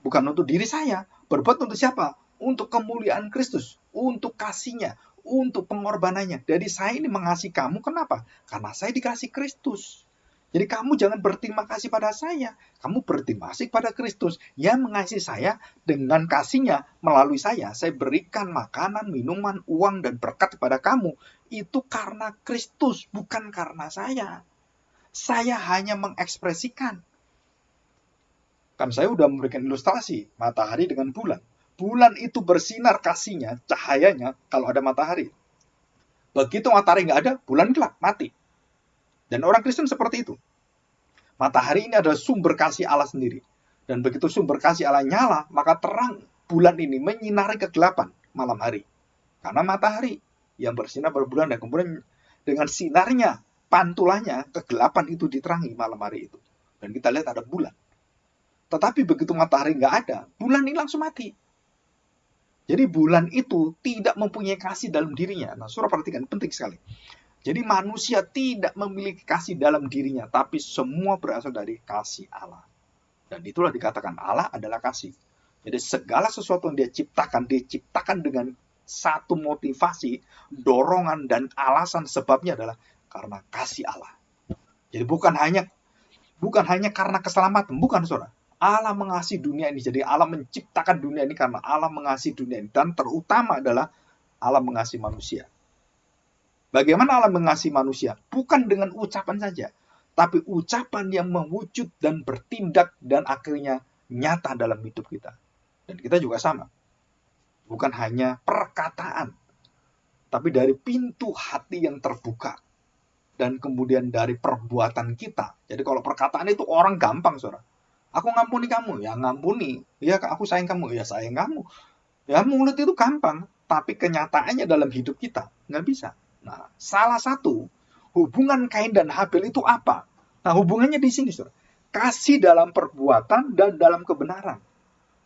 bukan untuk diri saya. Berbuat untuk siapa? Untuk kemuliaan Kristus. Untuk kasihnya. Untuk pengorbanannya. Jadi saya ini mengasihi kamu, kenapa? Karena saya dikasih Kristus. Jadi kamu jangan berterima kasih pada saya. Kamu berterima kasih pada Kristus yang mengasihi saya dengan kasihnya melalui saya. Saya berikan makanan, minuman, uang, dan berkat kepada kamu. Itu karena Kristus, bukan karena saya. Saya hanya mengekspresikan. Kan saya udah memberikan ilustrasi matahari dengan bulan. Bulan itu bersinar kasihnya, cahayanya kalau ada matahari. Begitu matahari nggak ada, bulan gelap, mati. Dan orang Kristen seperti itu. Matahari ini adalah sumber kasih Allah sendiri. Dan begitu sumber kasih Allah nyala, maka terang bulan ini menyinari kegelapan malam hari. Karena matahari yang bersinar berbulan dan kemudian dengan sinarnya, pantulannya, kegelapan itu diterangi malam hari itu. Dan kita lihat ada bulan. Tetapi begitu matahari nggak ada, bulan ini langsung mati. Jadi bulan itu tidak mempunyai kasih dalam dirinya. Nah, saudara perhatikan, penting sekali. Jadi manusia tidak memiliki kasih dalam dirinya, tapi semua berasal dari kasih Allah. Dan itulah dikatakan Allah adalah kasih. Jadi segala sesuatu yang dia ciptakan dengan satu motivasi, dorongan, dan alasan sebabnya adalah karena kasih Allah. Jadi bukan hanya karena keselamatan, bukan saudara. Allah mengasihi dunia ini, jadi Allah menciptakan dunia ini karena Allah mengasihi dunia ini. Dan terutama adalah Allah mengasihi manusia. Bagaimana Allah mengasihi manusia? Bukan dengan ucapan saja, tapi ucapan yang mewujud dan bertindak dan akhirnya nyata dalam hidup kita. Dan kita juga sama. Bukan hanya perkataan, tapi dari pintu hati yang terbuka. Dan kemudian dari perbuatan kita. Jadi kalau perkataan itu orang gampang, saudara. Aku ngampuni kamu, ya ngampuni. Ya aku sayang kamu, ya sayang kamu. Ya mulut itu gampang, tapi kenyataannya dalam hidup kita nggak bisa. Nah, salah satu hubungan Kain dan Habel itu apa? Nah, hubungannya di sini, saudara. Kasih dalam perbuatan dan dalam kebenaran.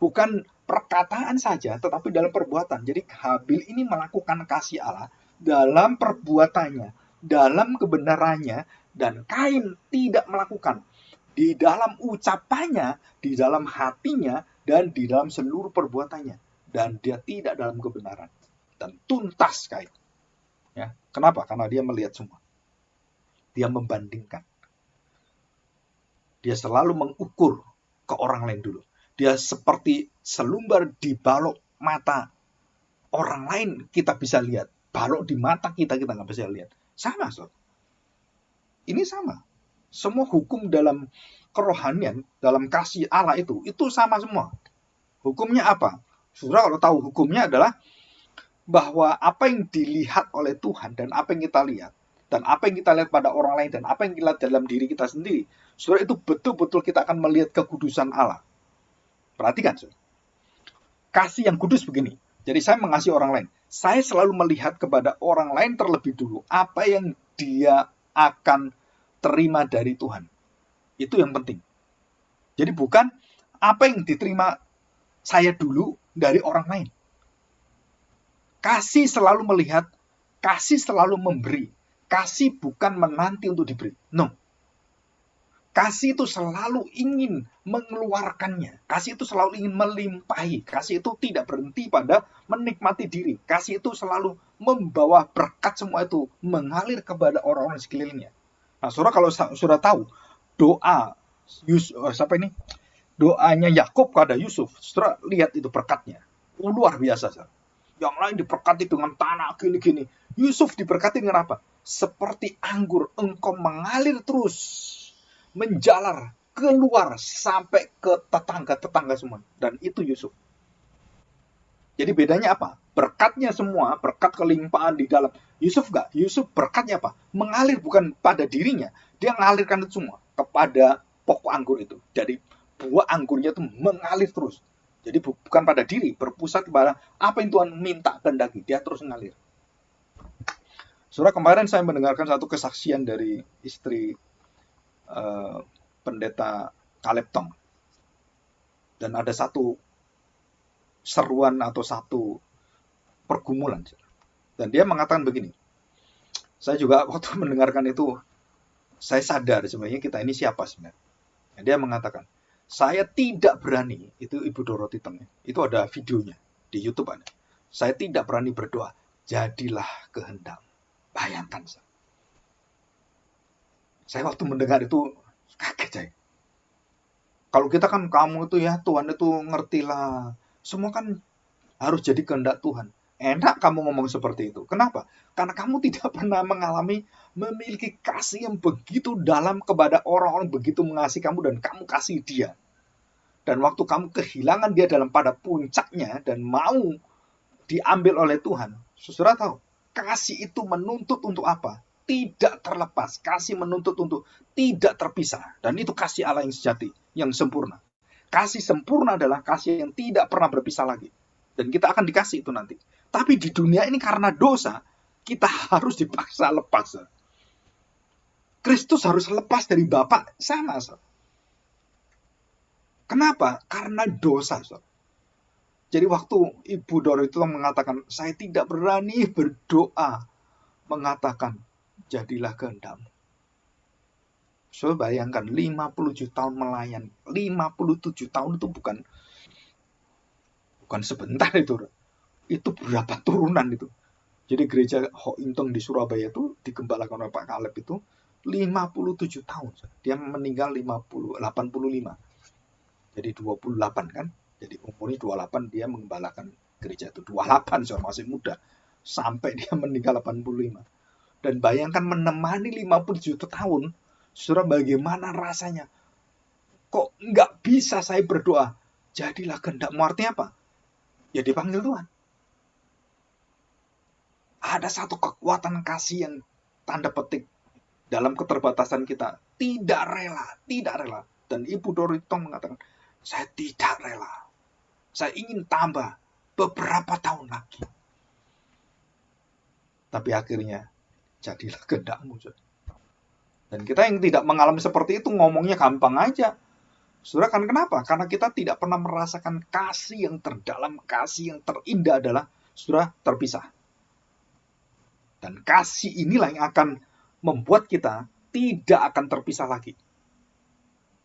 Bukan perkataan saja, tetapi dalam perbuatan. Jadi Habel ini melakukan kasih Allah dalam perbuatannya, dalam kebenarannya, dan Kain tidak melakukan. Di dalam ucapannya, di dalam hatinya, dan di dalam seluruh perbuatannya. Dan dia tidak dalam kebenaran. Dan tuntas Kain. Ya, kenapa? Karena dia melihat semua. Dia membandingkan. Dia selalu mengukur ke orang lain dulu. Dia seperti selumbar di balok mata orang lain kita bisa lihat. Balok di mata kita nggak bisa lihat. Sama, so. Ini sama. Semua hukum dalam kerohanian, dalam kasih Allah itu sama semua. Hukumnya apa? Saudara kalau tahu hukumnya adalah bahwa apa yang dilihat oleh Tuhan dan apa yang kita lihat, dan apa yang kita lihat pada orang lain, dan apa yang kita lihat dalam diri kita sendiri, saudara, itu betul-betul kita akan melihat kekudusan Allah. Perhatikan, saudara. Kasih yang kudus begini. Jadi saya mengasihi orang lain. Saya selalu melihat kepada orang lain terlebih dulu apa yang dia akan terima dari Tuhan. Itu yang penting. Jadi bukan apa yang diterima saya dulu dari orang lain. Kasih selalu melihat, kasih selalu memberi. Kasih bukan menanti untuk diberi. No. Kasih itu selalu ingin mengeluarkannya. Kasih itu selalu ingin melimpahi. Kasih itu tidak berhenti pada menikmati diri. Kasih itu selalu membawa berkat semua itu mengalir kepada orang-orang sekelilingnya. Nah, saudara kalau saudara tahu doa doanya Yakub kepada Yusuf, saudara lihat itu berkatnya. Luar biasa, saudara. Yang lain diberkati dengan tanah gini-gini. Yusuf diberkati dengan apa? Seperti anggur, engkau mengalir terus, menjalar, keluar sampai ke tetangga-tetangga semua. Dan itu Yusuf. Jadi bedanya apa? Berkatnya semua, berkat kelimpahan di dalam. Yusuf enggak. Yusuf berkatnya apa? Mengalir bukan pada dirinya. Dia mengalirkan itu semua kepada pokok anggur itu. Dari buah anggurnya itu mengalir terus. Jadi bukan pada diri, berpusat pada apa yang Tuhan minta kehendaki. Dia terus mengalir. Saudara, kemarin saya mendengarkan satu kesaksian dari istri pendeta Caleb Tong. Dan ada satu seruan atau satu pergumulan. Dan dia mengatakan begini. Saya juga waktu mendengarkan itu, saya sadar sebenarnya kita ini siapa sebenarnya. Dan dia mengatakan, saya tidak berani, itu Ibu Dorothy Tong, itu ada videonya di YouTube ada. Saya tidak berani berdoa, jadilah kehendak. Bayangkan. Saya waktu mendengar itu kaget saya. Kalau kita kan kamu itu ya Tuhan itu ngertilah. Semua kan harus jadi kehendak Tuhan. Enak kamu ngomong seperti itu. Kenapa? Karena kamu tidak pernah memiliki kasih yang begitu dalam kepada orang-orang begitu mengasihi kamu dan kamu kasih dia. Dan waktu kamu kehilangan dia dalam pada puncaknya dan mau diambil oleh Tuhan, saudara tahu, kasih itu menuntut untuk apa? Tidak terlepas. Kasih menuntut untuk tidak terpisah. Dan itu kasih Allah yang sejati, yang sempurna. Kasih sempurna adalah kasih yang tidak pernah berpisah lagi. Dan kita akan dikasih itu nanti. Tapi di dunia ini karena dosa, kita harus dipaksa lepas. Kristus harus lepas dari Bapa sama. Kenapa? Karena dosa. Jadi waktu Ibu Doro itu mengatakan, saya tidak berani berdoa, mengatakan, jadilah kehendak-Mu. So, bayangkan 57 tahun melayani. 57 tahun itu bukan sebentar itu. Itu berapa turunan itu. Jadi gereja Ho Intong di Surabaya itu digembalakan oleh Pak Kaleb itu 57 tahun. Dia meninggal 85. Jadi 28 kan. Jadi umurnya 28 dia mengembalakan gereja itu. 28 masih muda. Sampai dia meninggal 85. Dan bayangkan menemani 57 tahun. Saudara, bagaimana rasanya? Kok nggak bisa saya berdoa? Jadilah kehendak-Mu. Artinya apa? Ya dipanggil Tuhan. Ada satu kekuatan kasih yang tanda petik dalam keterbatasan kita. Tidak rela. Dan Ibu Doro Itong mengatakan, saya tidak rela. Saya ingin tambah beberapa tahun lagi. Tapi akhirnya, jadilah kehendak-Mu. Dan kita yang tidak mengalami seperti itu, ngomongnya gampang aja. Saudara, kan kenapa? Karena kita tidak pernah merasakan kasih yang terdalam, kasih yang terindah adalah, saudara, terpisah. Dan kasih inilah yang akan membuat kita tidak akan terpisah lagi.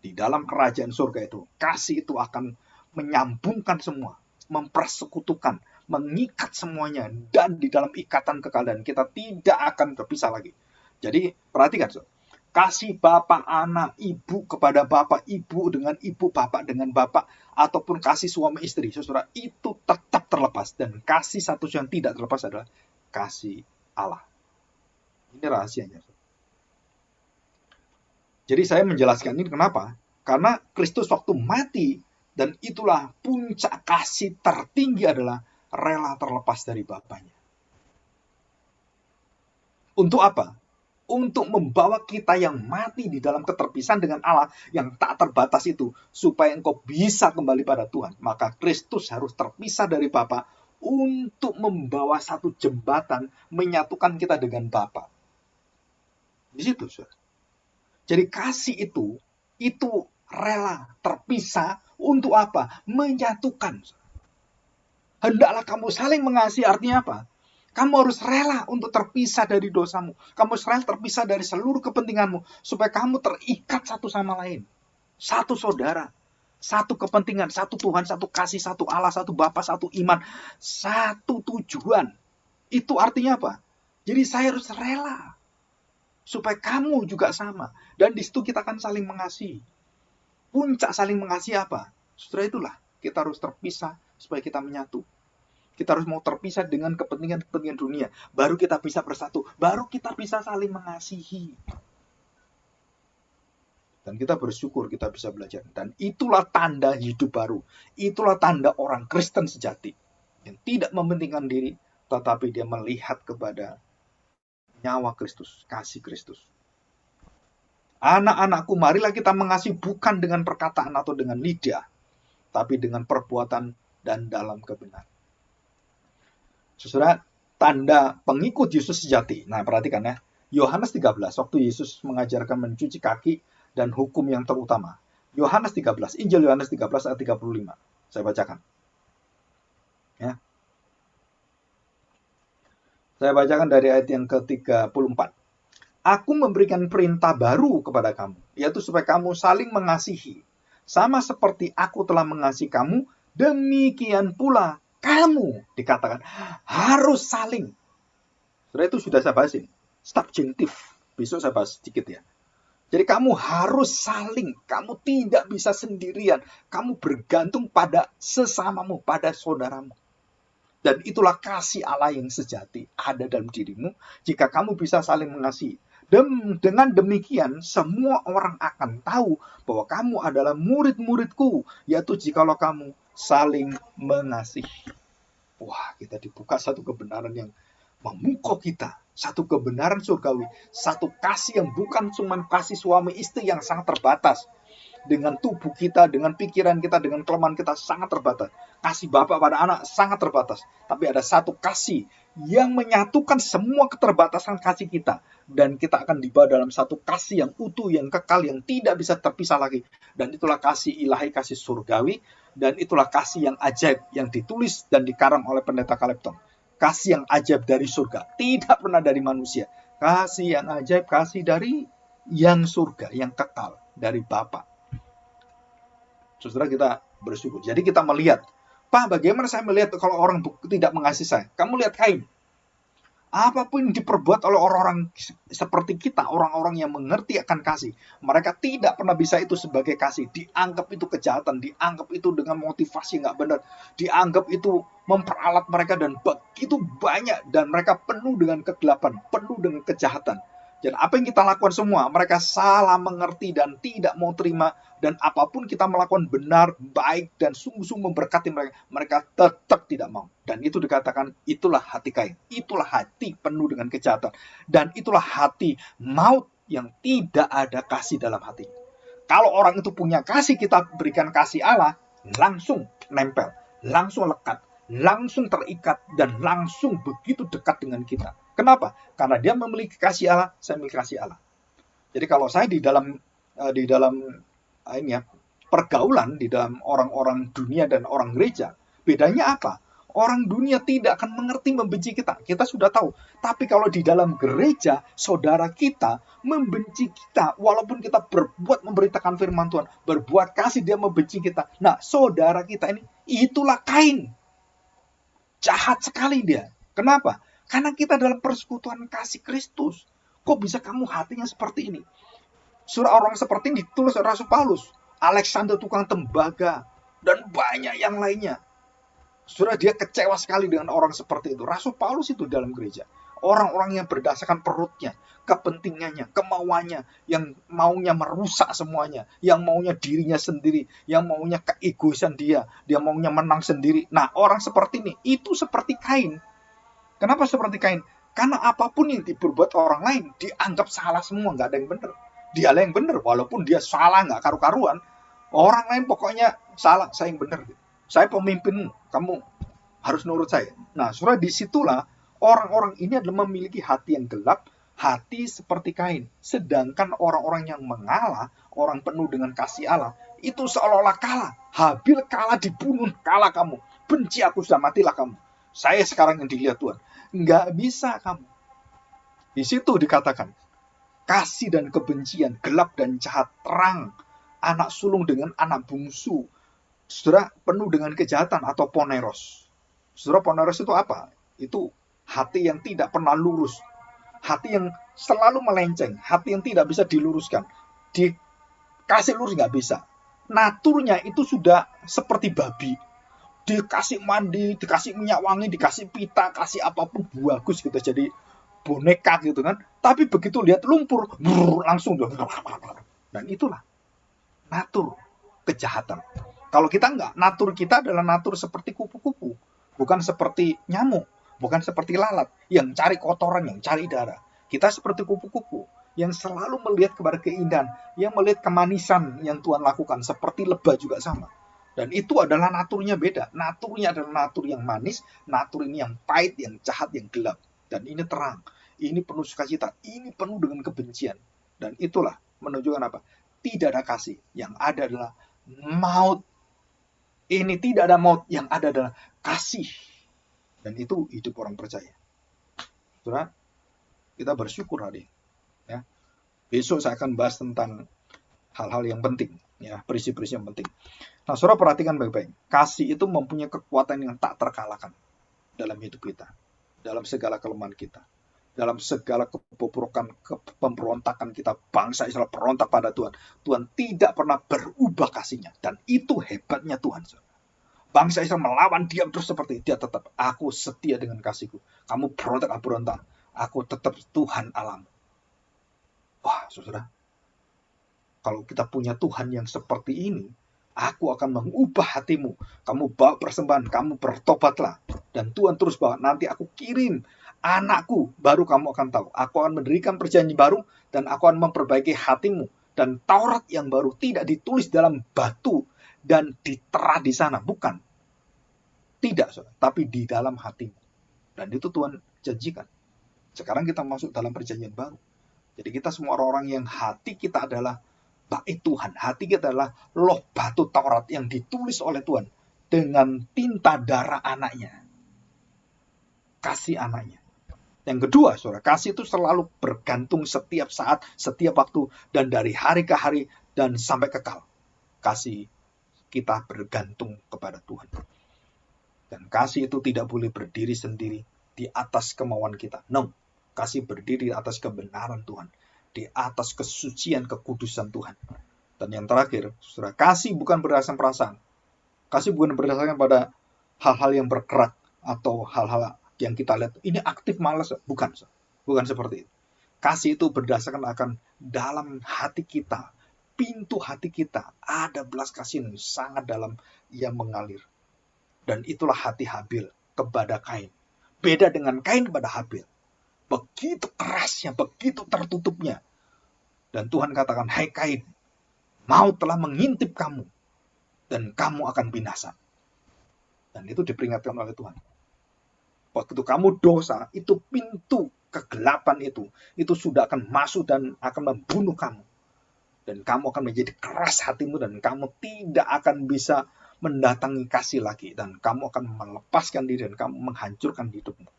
Di dalam kerajaan surga itu, kasih itu akan menyambungkan semua, mempersekutukan, mengikat semuanya, dan di dalam ikatan kekal kita tidak akan terpisah lagi. Jadi perhatikan, kasih bapak anak, ibu kepada bapak, ibu dengan ibu, bapak dengan bapak, ataupun kasih suami istri, saudara, itu tetap terlepas. Dan kasih satu yang tidak terlepas adalah kasih Allah. Ini rahasianya. Jadi saya menjelaskan ini kenapa? Karena Kristus waktu mati, dan itulah puncak kasih tertinggi adalah rela terlepas dari Bapaknya. Untuk apa? Untuk membawa kita yang mati di dalam keterpisahan dengan Allah yang tak terbatas itu, supaya engkau bisa kembali pada Tuhan. Maka Kristus harus terpisah dari Bapa untuk membawa satu jembatan menyatukan kita dengan Bapa. Di situ, saudara. Jadi kasih itu rela terpisah untuk apa? Menyatukan. Hendaklah kamu saling mengasihi, artinya apa? Kamu harus rela untuk terpisah dari dosamu. Kamu harus rela terpisah dari seluruh kepentinganmu. Supaya kamu terikat satu sama lain. Satu saudara. Satu kepentingan. Satu Tuhan. Satu kasih. Satu Allah. Satu Bapa. Satu iman. Satu tujuan. Itu artinya apa? Jadi saya harus rela. Supaya kamu juga sama. Dan di situ kita akan saling mengasihi. Puncak saling mengasihi apa? Setelah itulah kita harus terpisah supaya kita menyatu. Kita harus mau terpisah dengan kepentingan-kepentingan dunia. Baru kita bisa bersatu. Baru kita bisa saling mengasihi. Dan kita bersyukur kita bisa belajar. Dan itulah tanda hidup baru. Itulah tanda orang Kristen sejati. Yang tidak mementingkan diri, tetapi dia melihat kepada nyawa Kristus, kasih Kristus. Anak-anakku, marilah kita mengasihi bukan dengan perkataan atau dengan lidah, tapi dengan perbuatan dan dalam kebenaran. Saudara, tanda pengikut Yesus sejati. Nah, perhatikan ya. Yohanes 13, waktu Yesus mengajarkan mencuci kaki dan hukum yang terutama. Yohanes 13, Injil Yohanes 13 ayat 35. Saya bacakan. Ya. Saya bacakan dari ayat yang ke-34. Aku memberikan perintah baru kepada kamu, yaitu supaya kamu saling mengasihi. Sama seperti aku telah mengasihi kamu, demikian pula kamu, dikatakan, harus saling. Setelah itu sudah saya bahas ini. Subjektif. Besok saya bahas sedikit ya. Jadi kamu harus saling. Kamu tidak bisa sendirian. Kamu bergantung pada sesamamu, pada saudaramu. Dan itulah kasih Allah yang sejati ada dalam dirimu jika kamu bisa saling mengasihi. Dengan demikian, semua orang akan tahu bahwa kamu adalah murid-muridku, yaitu jikalau kamu saling mengasihi. Wah, kita dibuka satu kebenaran yang memukau kita. Satu kebenaran surgawi. Satu kasih yang bukan cuma kasih suami istri yang sangat terbatas. Dengan tubuh kita, dengan pikiran kita, dengan kelemahan kita sangat terbatas. Kasih bapak pada anak sangat terbatas. Tapi ada satu kasih yang menyatukan semua keterbatasan kasih kita. Dan kita akan dibawa dalam satu kasih yang utuh, yang kekal, yang tidak bisa terpisah lagi. Dan itulah kasih ilahi, kasih surgawi. Dan itulah kasih yang ajaib, yang ditulis dan dikarang oleh pendeta Calepton. Kasih yang ajaib dari surga. Tidak pernah dari manusia. Kasih yang ajaib, kasih dari yang surga, yang kekal. Dari Bapa. Saudara, kita bersyukur. Jadi kita melihat, Pak, bagaimana saya melihat kalau orang tidak mengasihi saya? Kamu lihat Kain. Apapun yang diperbuat oleh orang-orang seperti kita, orang-orang yang mengerti akan kasih, mereka tidak pernah bisa itu sebagai kasih. Dianggap itu kejahatan, dianggap itu dengan motivasi nggak benar, dianggap itu memperalat mereka, dan begitu banyak, dan mereka penuh dengan kegelapan, penuh dengan kejahatan. Dan apa yang kita lakukan semua, mereka salah mengerti dan tidak mau terima. Dan apapun kita melakukan benar, baik, dan sungguh-sungguh memberkati mereka, mereka tetap tidak mau. Dan itu dikatakan, itulah hati Kain. Itulah hati penuh dengan kejahatan. Dan itulah hati maut yang tidak ada kasih dalam hati. Kalau orang itu punya kasih, kita berikan kasih Allah, langsung nempel, langsung lekat, langsung terikat, dan langsung begitu dekat dengan kita. Kenapa? Karena dia memiliki kasih Allah, saya memiliki kasih Allah. Jadi kalau saya di dalam pergaulan di dalam orang-orang dunia dan orang gereja, bedanya apa? Orang dunia tidak akan mengerti, membenci kita. Kita sudah tahu. Tapi kalau di dalam gereja, saudara kita membenci kita. Walaupun kita berbuat memberitakan firman Tuhan, berbuat kasih, dia membenci kita. Nah, saudara kita ini, itulah Kain. Jahat sekali dia. Kenapa? Karena kita dalam persekutuan kasih Kristus. Kok bisa kamu hatinya seperti ini? Surah orang seperti ini ditulis oleh Rasul Paulus, Alexander tukang tembaga, dan banyak yang lainnya. Surah dia kecewa sekali dengan orang seperti itu. Rasul Paulus itu dalam gereja. Orang-orang yang berdasarkan perutnya, kepentingannya, kemauannya, yang maunya merusak semuanya, yang maunya dirinya sendiri, yang maunya keegoisan dia maunya menang sendiri. Nah, orang seperti ini, itu seperti Kain. Kenapa seperti Kain? Karena apapun yang diperbuat orang lain, dianggap salah semua, nggak ada yang benar. Dialah yang benar, walaupun dia salah, nggak karu-karuan. Orang lain pokoknya salah, saya yang benar. Saya pemimpinmu, kamu harus nurut saya. Nah, surah disitulah orang-orang ini adalah memiliki hati yang gelap, hati seperti Kain. Sedangkan orang-orang yang mengalah, orang penuh dengan kasih Allah, itu seolah-olah kalah. Habil kalah dibunuh, kalah kamu. Benci aku, sudah matilah kamu. Saya sekarang yang dilihat Tuhan. Nggak bisa kamu. Di situ dikatakan, kasih dan kebencian, gelap dan jahat, terang, anak sulung dengan anak bungsu. Saudara, penuh dengan kejahatan atau poneros. Saudara, poneros itu apa? Itu hati yang tidak pernah lurus. Hati yang selalu melenceng. Hati yang tidak bisa diluruskan. Dikasih lurus nggak bisa. Naturnya itu sudah seperti babi. Dikasih mandi, dikasih minyak wangi, dikasih pita, kasih apapun bagus gitu, jadi boneka gitu kan. Tapi begitu lihat lumpur, langsung dan itulah natur kejahatan. Kalau kita enggak, natur kita adalah natur seperti kupu-kupu, bukan seperti nyamuk, bukan seperti lalat yang cari kotoran, yang cari darah. Kita seperti kupu-kupu yang selalu melihat kepada keindahan, yang melihat kemanisan yang Tuhan lakukan, seperti lebah juga sama. Dan itu adalah naturnya beda. Naturnya adalah natur yang manis, natur ini yang pahit, yang jahat, yang gelap. Dan ini terang, ini penuh sukacita, ini penuh dengan kebencian. Dan itulah menunjukkan apa? Tidak ada kasih, yang ada adalah maut. Ini tidak ada maut, yang ada adalah kasih. Dan itu hidup orang percaya. Saudara, kita bersyukur hari. Ya. Besok saya akan bahas tentang hal-hal yang penting. Ya, prinsip-prinsip yang penting. Nah, saudara perhatikan baik-baik. Kasih itu mempunyai kekuatan yang tak terkalahkan dalam hidup kita, dalam segala kelemahan kita, dalam segala kebobrokan, pemberontakan kita, bangsa Israel berontak pada Tuhan. Tuhan tidak pernah berubah kasihnya, dan itu hebatnya Tuhan. Bangsa Israel melawan, diam terus seperti dia tetap. Aku setia dengan kasihku. Kamu berontak, aku tetap Tuhan Allahmu. Wah, saudara, kalau kita punya Tuhan yang seperti ini, aku akan mengubah hatimu. Kamu bawa persembahan, kamu bertobatlah. Dan Tuhan terus bawa, nanti aku kirim anakku, baru kamu akan tahu. Aku akan mendirikan perjanjian baru, dan aku akan memperbaiki hatimu. Dan Taurat yang baru tidak ditulis dalam batu dan ditera di sana, bukan. Tidak, saudara, tapi di dalam hatimu. Dan itu Tuhan janjikan. Sekarang kita masuk dalam perjanjian baru. Jadi kita semua orang-orang yang hati kita adalah bait Tuhan. Hati kita adalah loh batu Taurat yang ditulis oleh Tuhan dengan tinta darah anaknya. Kasih anaknya. Yang kedua, saudara, kasih itu selalu bergantung setiap saat, setiap waktu, dan dari hari ke hari, dan sampai kekal. Kasih kita bergantung kepada Tuhan. Dan kasih itu tidak boleh berdiri sendiri di atas kemauan kita. No, kasih berdiri di atas kebenaran Tuhan, di atas kesucian, kekudusan Tuhan. Dan yang terakhir, saudara, kasih bukan berdasarkan perasaan. Kasih bukan berdasarkan pada hal-hal yang bergerak atau hal-hal yang kita lihat ini aktif malas, bukan seperti itu. Kasih itu berdasarkan akan dalam hati kita, pintu hati kita ada belas kasihan yang sangat dalam yang mengalir. Dan itulah hati Habil kepada Kain. Beda dengan Kain kepada Habil. Begitu kerasnya, begitu tertutupnya. Dan Tuhan katakan, hai Kain, maut telah mengintip kamu, dan kamu akan binasa. Dan itu diperingatkan oleh Tuhan. Waktu kamu dosa, itu pintu kegelapan itu sudah akan masuk dan akan membunuh kamu. Dan kamu akan menjadi keras hatimu, dan kamu tidak akan bisa mendatangi kasih lagi. Dan kamu akan melepaskan diri, dan kamu menghancurkan hidupmu.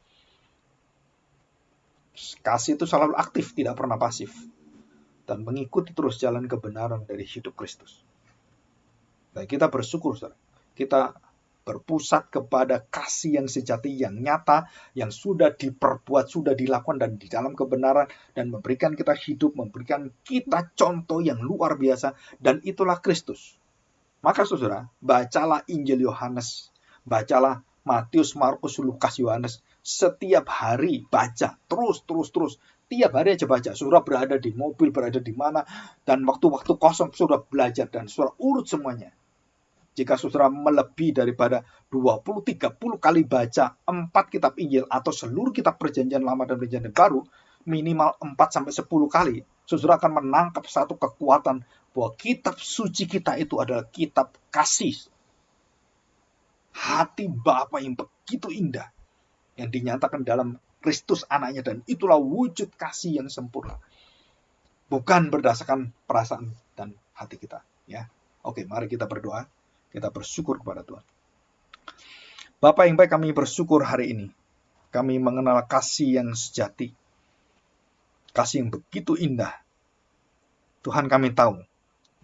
Kasih itu selalu aktif, tidak pernah pasif. Dan mengikuti terus jalan kebenaran dari hidup Kristus. Dan kita bersyukur, saudara. Kita berpusat kepada kasih yang sejati, yang nyata, yang sudah diperbuat, sudah dilakukan, dan di dalam kebenaran, dan memberikan kita hidup, memberikan kita contoh yang luar biasa, dan itulah Kristus. Maka saudara, bacalah Injil Yohanes, bacalah Matius, Markus, Lukas, Yohanes, setiap hari baca, terus, tiap hari aja baca. Saudara berada di mobil, berada di mana, dan waktu-waktu kosong saudara belajar, dan saudara urut semuanya. Jika saudara melebihi daripada 20-30 kali baca 4 kitab Injil atau seluruh kitab perjanjian lama dan perjanjian baru, minimal 4-10 kali, saudara akan menangkap satu kekuatan bahwa kitab suci kita itu adalah kitab kasih. Hati Bapa yang begitu indah, yang dinyatakan dalam Kristus anaknya, dan itulah wujud kasih yang sempurna. Bukan berdasarkan perasaan dan hati kita. Ya, oke, mari kita berdoa. Kita bersyukur kepada Tuhan. Bapa yang baik, kami bersyukur hari ini. Kami mengenal kasih yang sejati. Kasih yang begitu indah. Tuhan, kami tahu,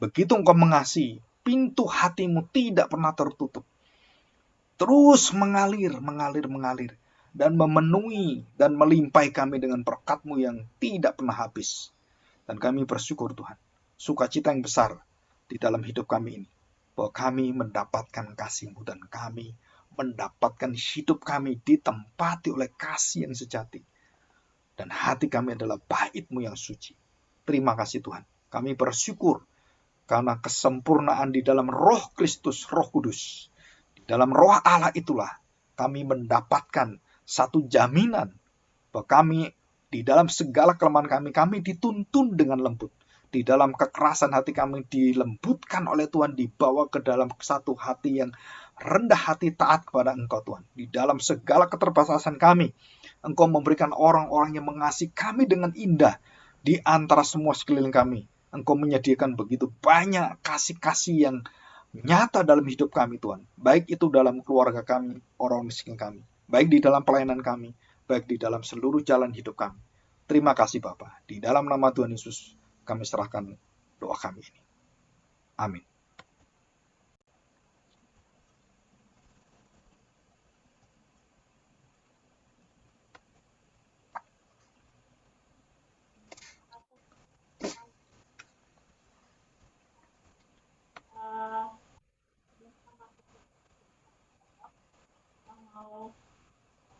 begitu Engkau mengasihi, pintu hatimu tidak pernah tertutup. Terus mengalir, dan memenuhi dan melimpahi kami dengan berkat-Mu yang tidak pernah habis. Dan kami bersyukur Tuhan, sukacita yang besar di dalam hidup kami ini, bahwa kami mendapatkan kasih-Mu, dan kami mendapatkan hidup kami ditempati oleh kasih yang sejati. Dan hati kami adalah bait-Mu yang suci. Terima kasih Tuhan. Kami bersyukur karena kesempurnaan di dalam Roh Kristus, Roh Kudus. Di dalam Roh Allah itulah kami mendapatkan satu jaminan bahwa kami di dalam segala kelemahan kami dituntun dengan lembut. Di dalam kekerasan hati kami dilembutkan oleh Tuhan, dibawa ke dalam satu hati yang rendah hati, taat kepada Engkau Tuhan. Di dalam segala keterbatasan kami, Engkau memberikan orang-orang yang mengasihi kami dengan indah. Di antara semua sekeliling kami, Engkau menyediakan begitu banyak kasih-kasih yang nyata dalam hidup kami Tuhan. Baik itu dalam keluarga kami, orang miskin kami. Baik di dalam pelayanan kami, baik di dalam seluruh jalan hidup kami. Terima kasih Bapa. Di dalam nama Tuhan Yesus, kami serahkan doa kami ini. Amin.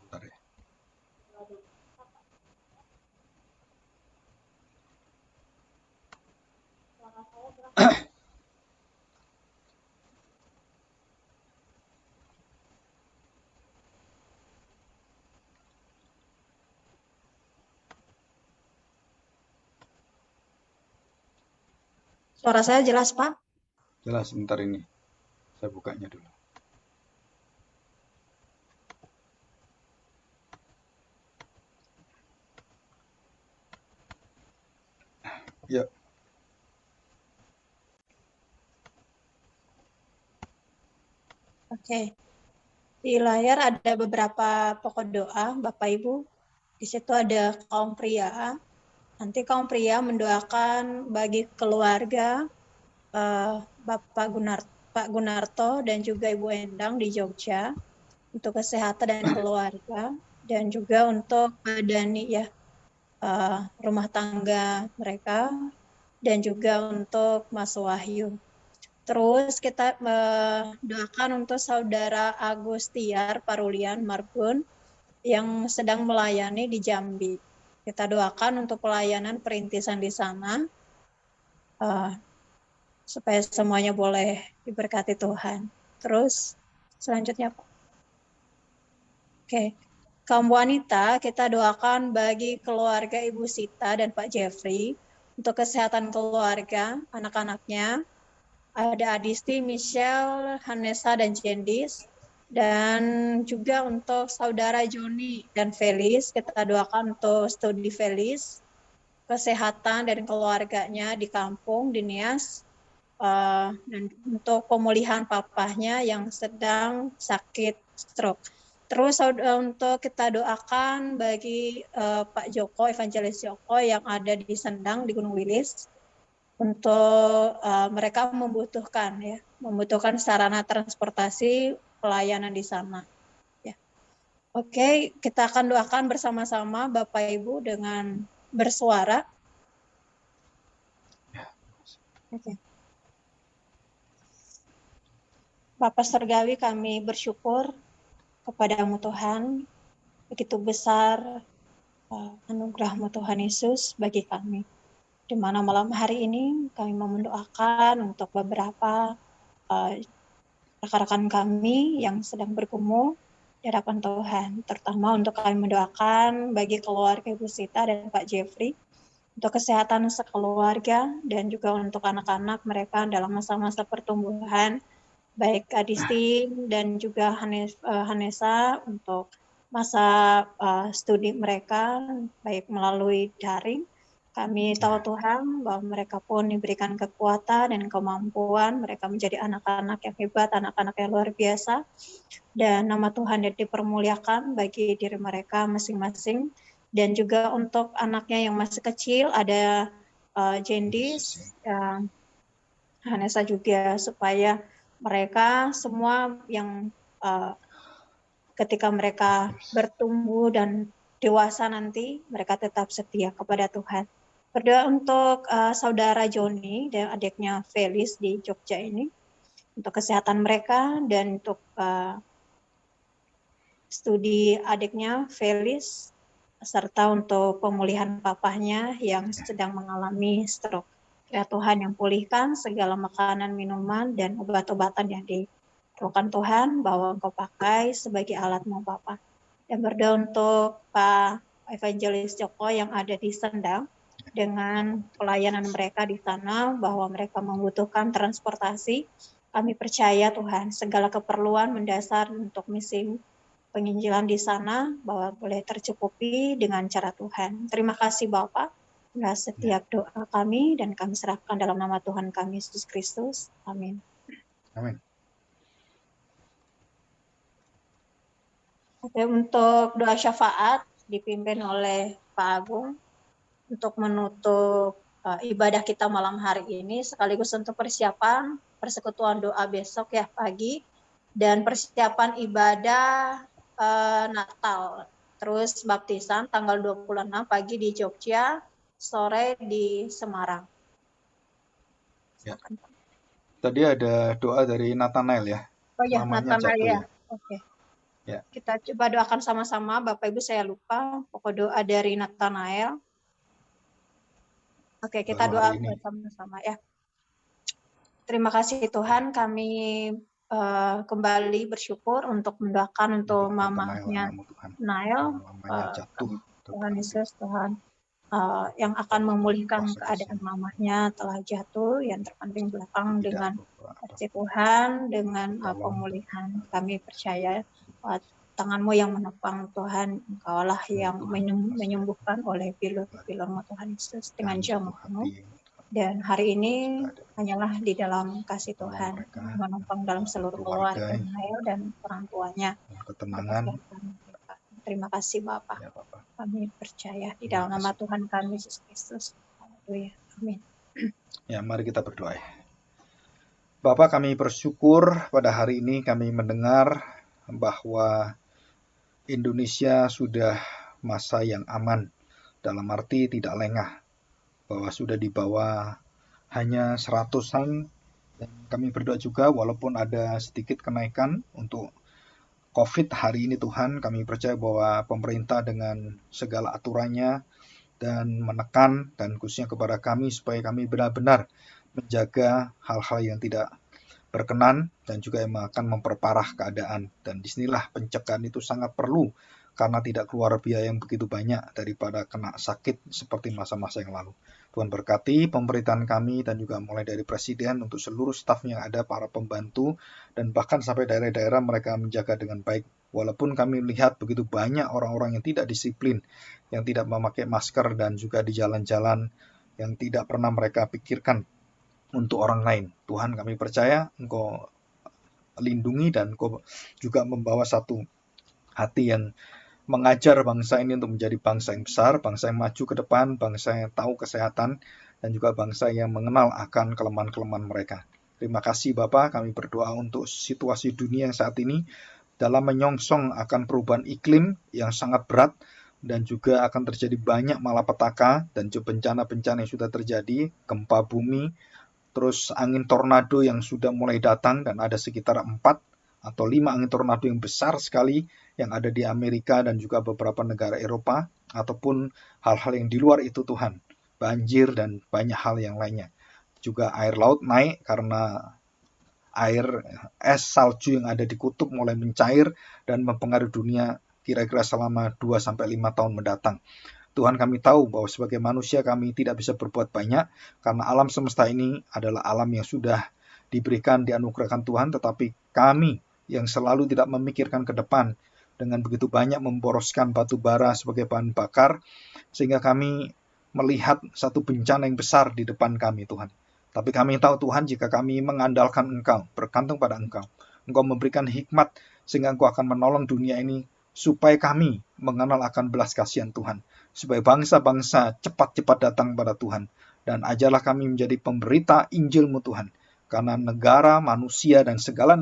Bentar ya. Suara saya jelas, Pak? Jelas, sebentar ini. Saya bukanya dulu. Ya, Oke. Di layar ada beberapa pokok doa, Bapak Ibu. Di situ ada kaum pria. Nanti kaum pria mendoakan bagi keluarga Pak Gunarto dan juga Ibu Endang di Jogja untuk kesehatan dan keluarga, dan juga untuk Pak Dani ya, rumah tangga mereka, dan juga untuk Mas Wahyu. Terus kita doakan untuk Saudara Agustiar Parulian Marbun yang sedang melayani di Jambi. Kita doakan untuk pelayanan perintisan di sana, supaya semuanya boleh diberkati Tuhan. Terus selanjutnya, Pak. Oke. Kaum wanita, kita doakan bagi keluarga Ibu Sita dan Pak Jeffrey untuk kesehatan keluarga, anak-anaknya. Ada Adisti, Michelle, Hanesa, dan Jendis. Dan juga untuk saudara Joni dan Felis, kita doakan untuk studi Felis, kesehatan dan keluarganya di kampung, di Nias, dan untuk pemulihan papahnya yang sedang sakit stroke. Terus untuk kita doakan bagi Pak Joko, Evangelis Joko yang ada di Sendang, di Gunung Wilis, untuk mereka membutuhkan sarana transportasi pelayanan di sana. Ya. Oke, kita akan doakan bersama-sama Bapak Ibu dengan bersuara. Oke. Bapak Surgawi, kami bersyukur kepadamu Tuhan, begitu besar anugerah-Mu Tuhan Yesus bagi kami. Di mana malam hari ini kami mau mendoakan untuk beberapa rekan-rekan kami yang sedang bergumul di hadapan Tuhan, terutama untuk kami mendoakan bagi keluarga Ibu Sita dan Pak Jeffrey, untuk kesehatan sekeluarga, dan juga untuk anak-anak mereka dalam masa-masa pertumbuhan, baik Adisti dan juga Hanesa untuk masa studi mereka, baik melalui daring. Kami tahu Tuhan bahwa mereka pun diberikan kekuatan dan kemampuan, mereka menjadi anak-anak yang hebat, anak-anak yang luar biasa, dan nama Tuhan dipermuliakan bagi diri mereka masing-masing. Dan juga untuk anaknya yang masih kecil, ada Jendis, Hanesa juga, supaya mereka semua yang ketika mereka bertumbuh dan dewasa nanti, mereka tetap setia kepada Tuhan. Berdoa untuk saudara Joni dan adiknya Felis di Jogja ini, untuk kesehatan mereka, dan untuk studi adiknya Felis, serta untuk pemulihan papahnya yang sedang mengalami stroke. Ya Tuhan yang pulihkan segala makanan, minuman, dan obat-obatan yang diperlukan Tuhan, bahwa Engkau pakai sebagai alat-Mu Bapa. Dan berdoa untuk Pak Evangelis Joko yang ada di Sendang, dengan pelayanan mereka di sana, bahwa mereka membutuhkan transportasi. Kami percaya Tuhan, segala keperluan mendasar untuk misi penginjilan di sana bahwa boleh tercukupi dengan cara Tuhan. Terima kasih Bapak atas setiap doa kami, dan kami serahkan dalam nama Tuhan kami Yesus Kristus. Amin. Amin. Oke, untuk doa syafaat dipimpin oleh Pak Agung untuk menutup ibadah kita malam hari ini, sekaligus untuk persiapan persekutuan doa besok ya pagi, dan persiapan ibadah Natal, terus baptisan tanggal 26 pagi di Jogja, sore di Semarang. Ya. Tadi ada doa dari Nathanael ya. Oh ya, Namanya Nathanael jatuh ya. ya. Oke. Ya. Kita coba doakan sama-sama, Bapak Ibu saya lupa pokok doa dari Nathanael. Oke, kita Baru doa hari ini. bersama-sama ya. terima kasih Tuhan, kami kembali bersyukur untuk mendoakan untuk mamanya Nail. Mamanya jatuh. Tuhan Yesus, Tuhan yang akan memulihkan keadaan mamanya telah jatuh, yang terpenting belakang dengan kasih Tuhan, dengan pemulihan. Kami percaya tangan-Mu yang menopang Tuhan, Engkaulah yang menyembuhkan oleh bilur-bilur-Mu Tuhan Yesus dengan jamu-Mu. Dan hari ini hanyalah di dalam kasih Tuhan, menopang dalam seluruh keluarga Nail dan orang tuanya. Ketenangan. Terima kasih Bapak. Kami percaya di dalam nama Tuhan kami Yesus Kristus. Haleluya. Amin. Ya, mari kita berdoa. Bapak, kami bersyukur pada hari ini kami mendengar bahwa Indonesia sudah masa yang aman, dalam arti tidak lengah, bahwa sudah di bawah hanya 100-an, dan kami berdoa juga walaupun ada sedikit kenaikan untuk COVID hari ini Tuhan, kami percaya bahwa pemerintah dengan segala aturannya dan menekan dan khususnya kepada kami supaya kami benar-benar menjaga hal-hal yang tidak berkenan dan juga yang akan memperparah keadaan. Dan disinilah pencegahan itu sangat perlu karena tidak keluar biaya yang begitu banyak daripada kena sakit seperti masa-masa yang lalu. Tuhan berkati pemerintahan kami dan juga mulai dari Presiden untuk seluruh staf yang ada, para pembantu, dan bahkan sampai daerah-daerah mereka menjaga dengan baik. Walaupun kami lihat begitu banyak orang-orang yang tidak disiplin, yang tidak memakai masker dan juga di jalan-jalan yang tidak pernah mereka pikirkan untuk orang lain. Tuhan, kami percaya Engkau lindungi dan Engkau juga membawa satu hati yang mengajar bangsa ini untuk menjadi bangsa yang besar, bangsa yang maju ke depan, bangsa yang tahu kesehatan, dan juga bangsa yang mengenal akan kelemahan-kelemahan mereka. Terima kasih Bapak, kami berdoa untuk situasi dunia yang saat ini dalam menyongsong akan perubahan iklim yang sangat berat, dan juga akan terjadi banyak malapetaka dan juga bencana-bencana yang sudah terjadi, gempa bumi, terus angin tornado yang sudah mulai datang, dan ada sekitar 4 atau 5 angin tornado yang besar sekali yang ada di Amerika dan juga beberapa negara Eropa, ataupun hal-hal yang di luar itu Tuhan, banjir dan banyak hal yang lainnya. Juga air laut naik karena air es salju yang ada di kutub mulai mencair dan mempengaruhi dunia kira-kira selama 2-5 tahun mendatang. Tuhan, kami tahu bahwa sebagai manusia kami tidak bisa berbuat banyak karena alam semesta ini adalah alam yang sudah diberikan, dianugerahkan Tuhan, tetapi kami yang selalu tidak memikirkan ke depan dengan begitu banyak memboroskan batu bara sebagai bahan bakar, sehingga kami melihat satu bencana yang besar di depan kami Tuhan. Tapi kami tahu Tuhan, jika kami mengandalkan Engkau, bergantung pada Engkau, Engkau memberikan hikmat sehingga Engkau akan menolong dunia ini supaya kami mengenal akan belas kasihan Tuhan, supaya bangsa-bangsa cepat-cepat datang pada Tuhan, dan ajarlah kami menjadi pemberita Injil-Mu Tuhan, karena negara, manusia, dan segala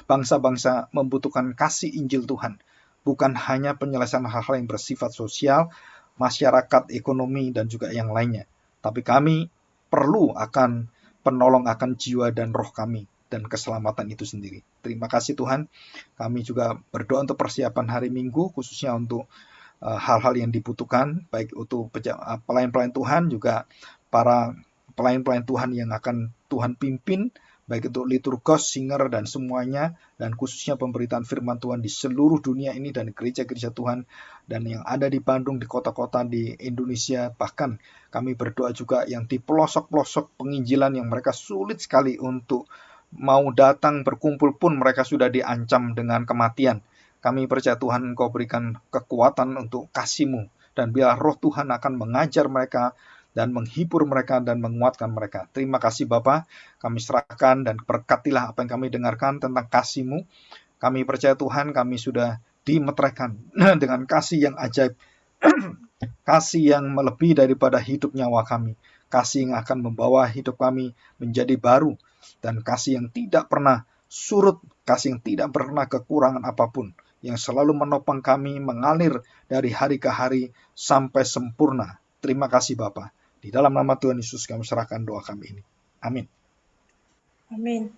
bangsa-bangsa membutuhkan kasih Injil Tuhan, bukan hanya penyelesaian hal-hal yang bersifat sosial, masyarakat, ekonomi, dan juga yang lainnya. Tapi kami perlu akan penolong akan jiwa dan roh kami dan keselamatan itu sendiri. Terima kasih Tuhan. Kami juga berdoa untuk persiapan hari Minggu, khususnya untuk hal-hal yang dibutuhkan, baik untuk pelayan-pelayan Tuhan, juga para pelayan-pelayan Tuhan yang akan Tuhan pimpin, baik itu liturgos, singer, dan semuanya, dan khususnya pemberitaan firman Tuhan di seluruh dunia ini, dan gereja-gereja Tuhan, dan yang ada di Bandung, di kota-kota di Indonesia, bahkan kami berdoa juga yang di pelosok-pelosok penginjilan yang mereka sulit sekali untuk mau datang berkumpul pun mereka sudah diancam dengan kematian. Kami percaya Tuhan Engkau berikan kekuatan untuk kasih-Mu, dan biar roh Tuhan akan mengajar mereka dan menghibur mereka dan menguatkan mereka. Terima kasih Bapa, kami serahkan dan berkatilah apa yang kami dengarkan tentang kasih-Mu. Kami percaya Tuhan, kami sudah dimeteraikan dengan kasih yang ajaib, kasih yang melebihi daripada hidup nyawa kami, kasih yang akan membawa hidup kami menjadi baru, dan kasih yang tidak pernah surut, kasih yang tidak pernah kekurangan apapun, yang selalu menopang kami mengalir dari hari ke hari sampai sempurna. Terima kasih Bapa. Di dalam nama Tuhan Yesus kami serahkan doa kami ini. Amin. Amin.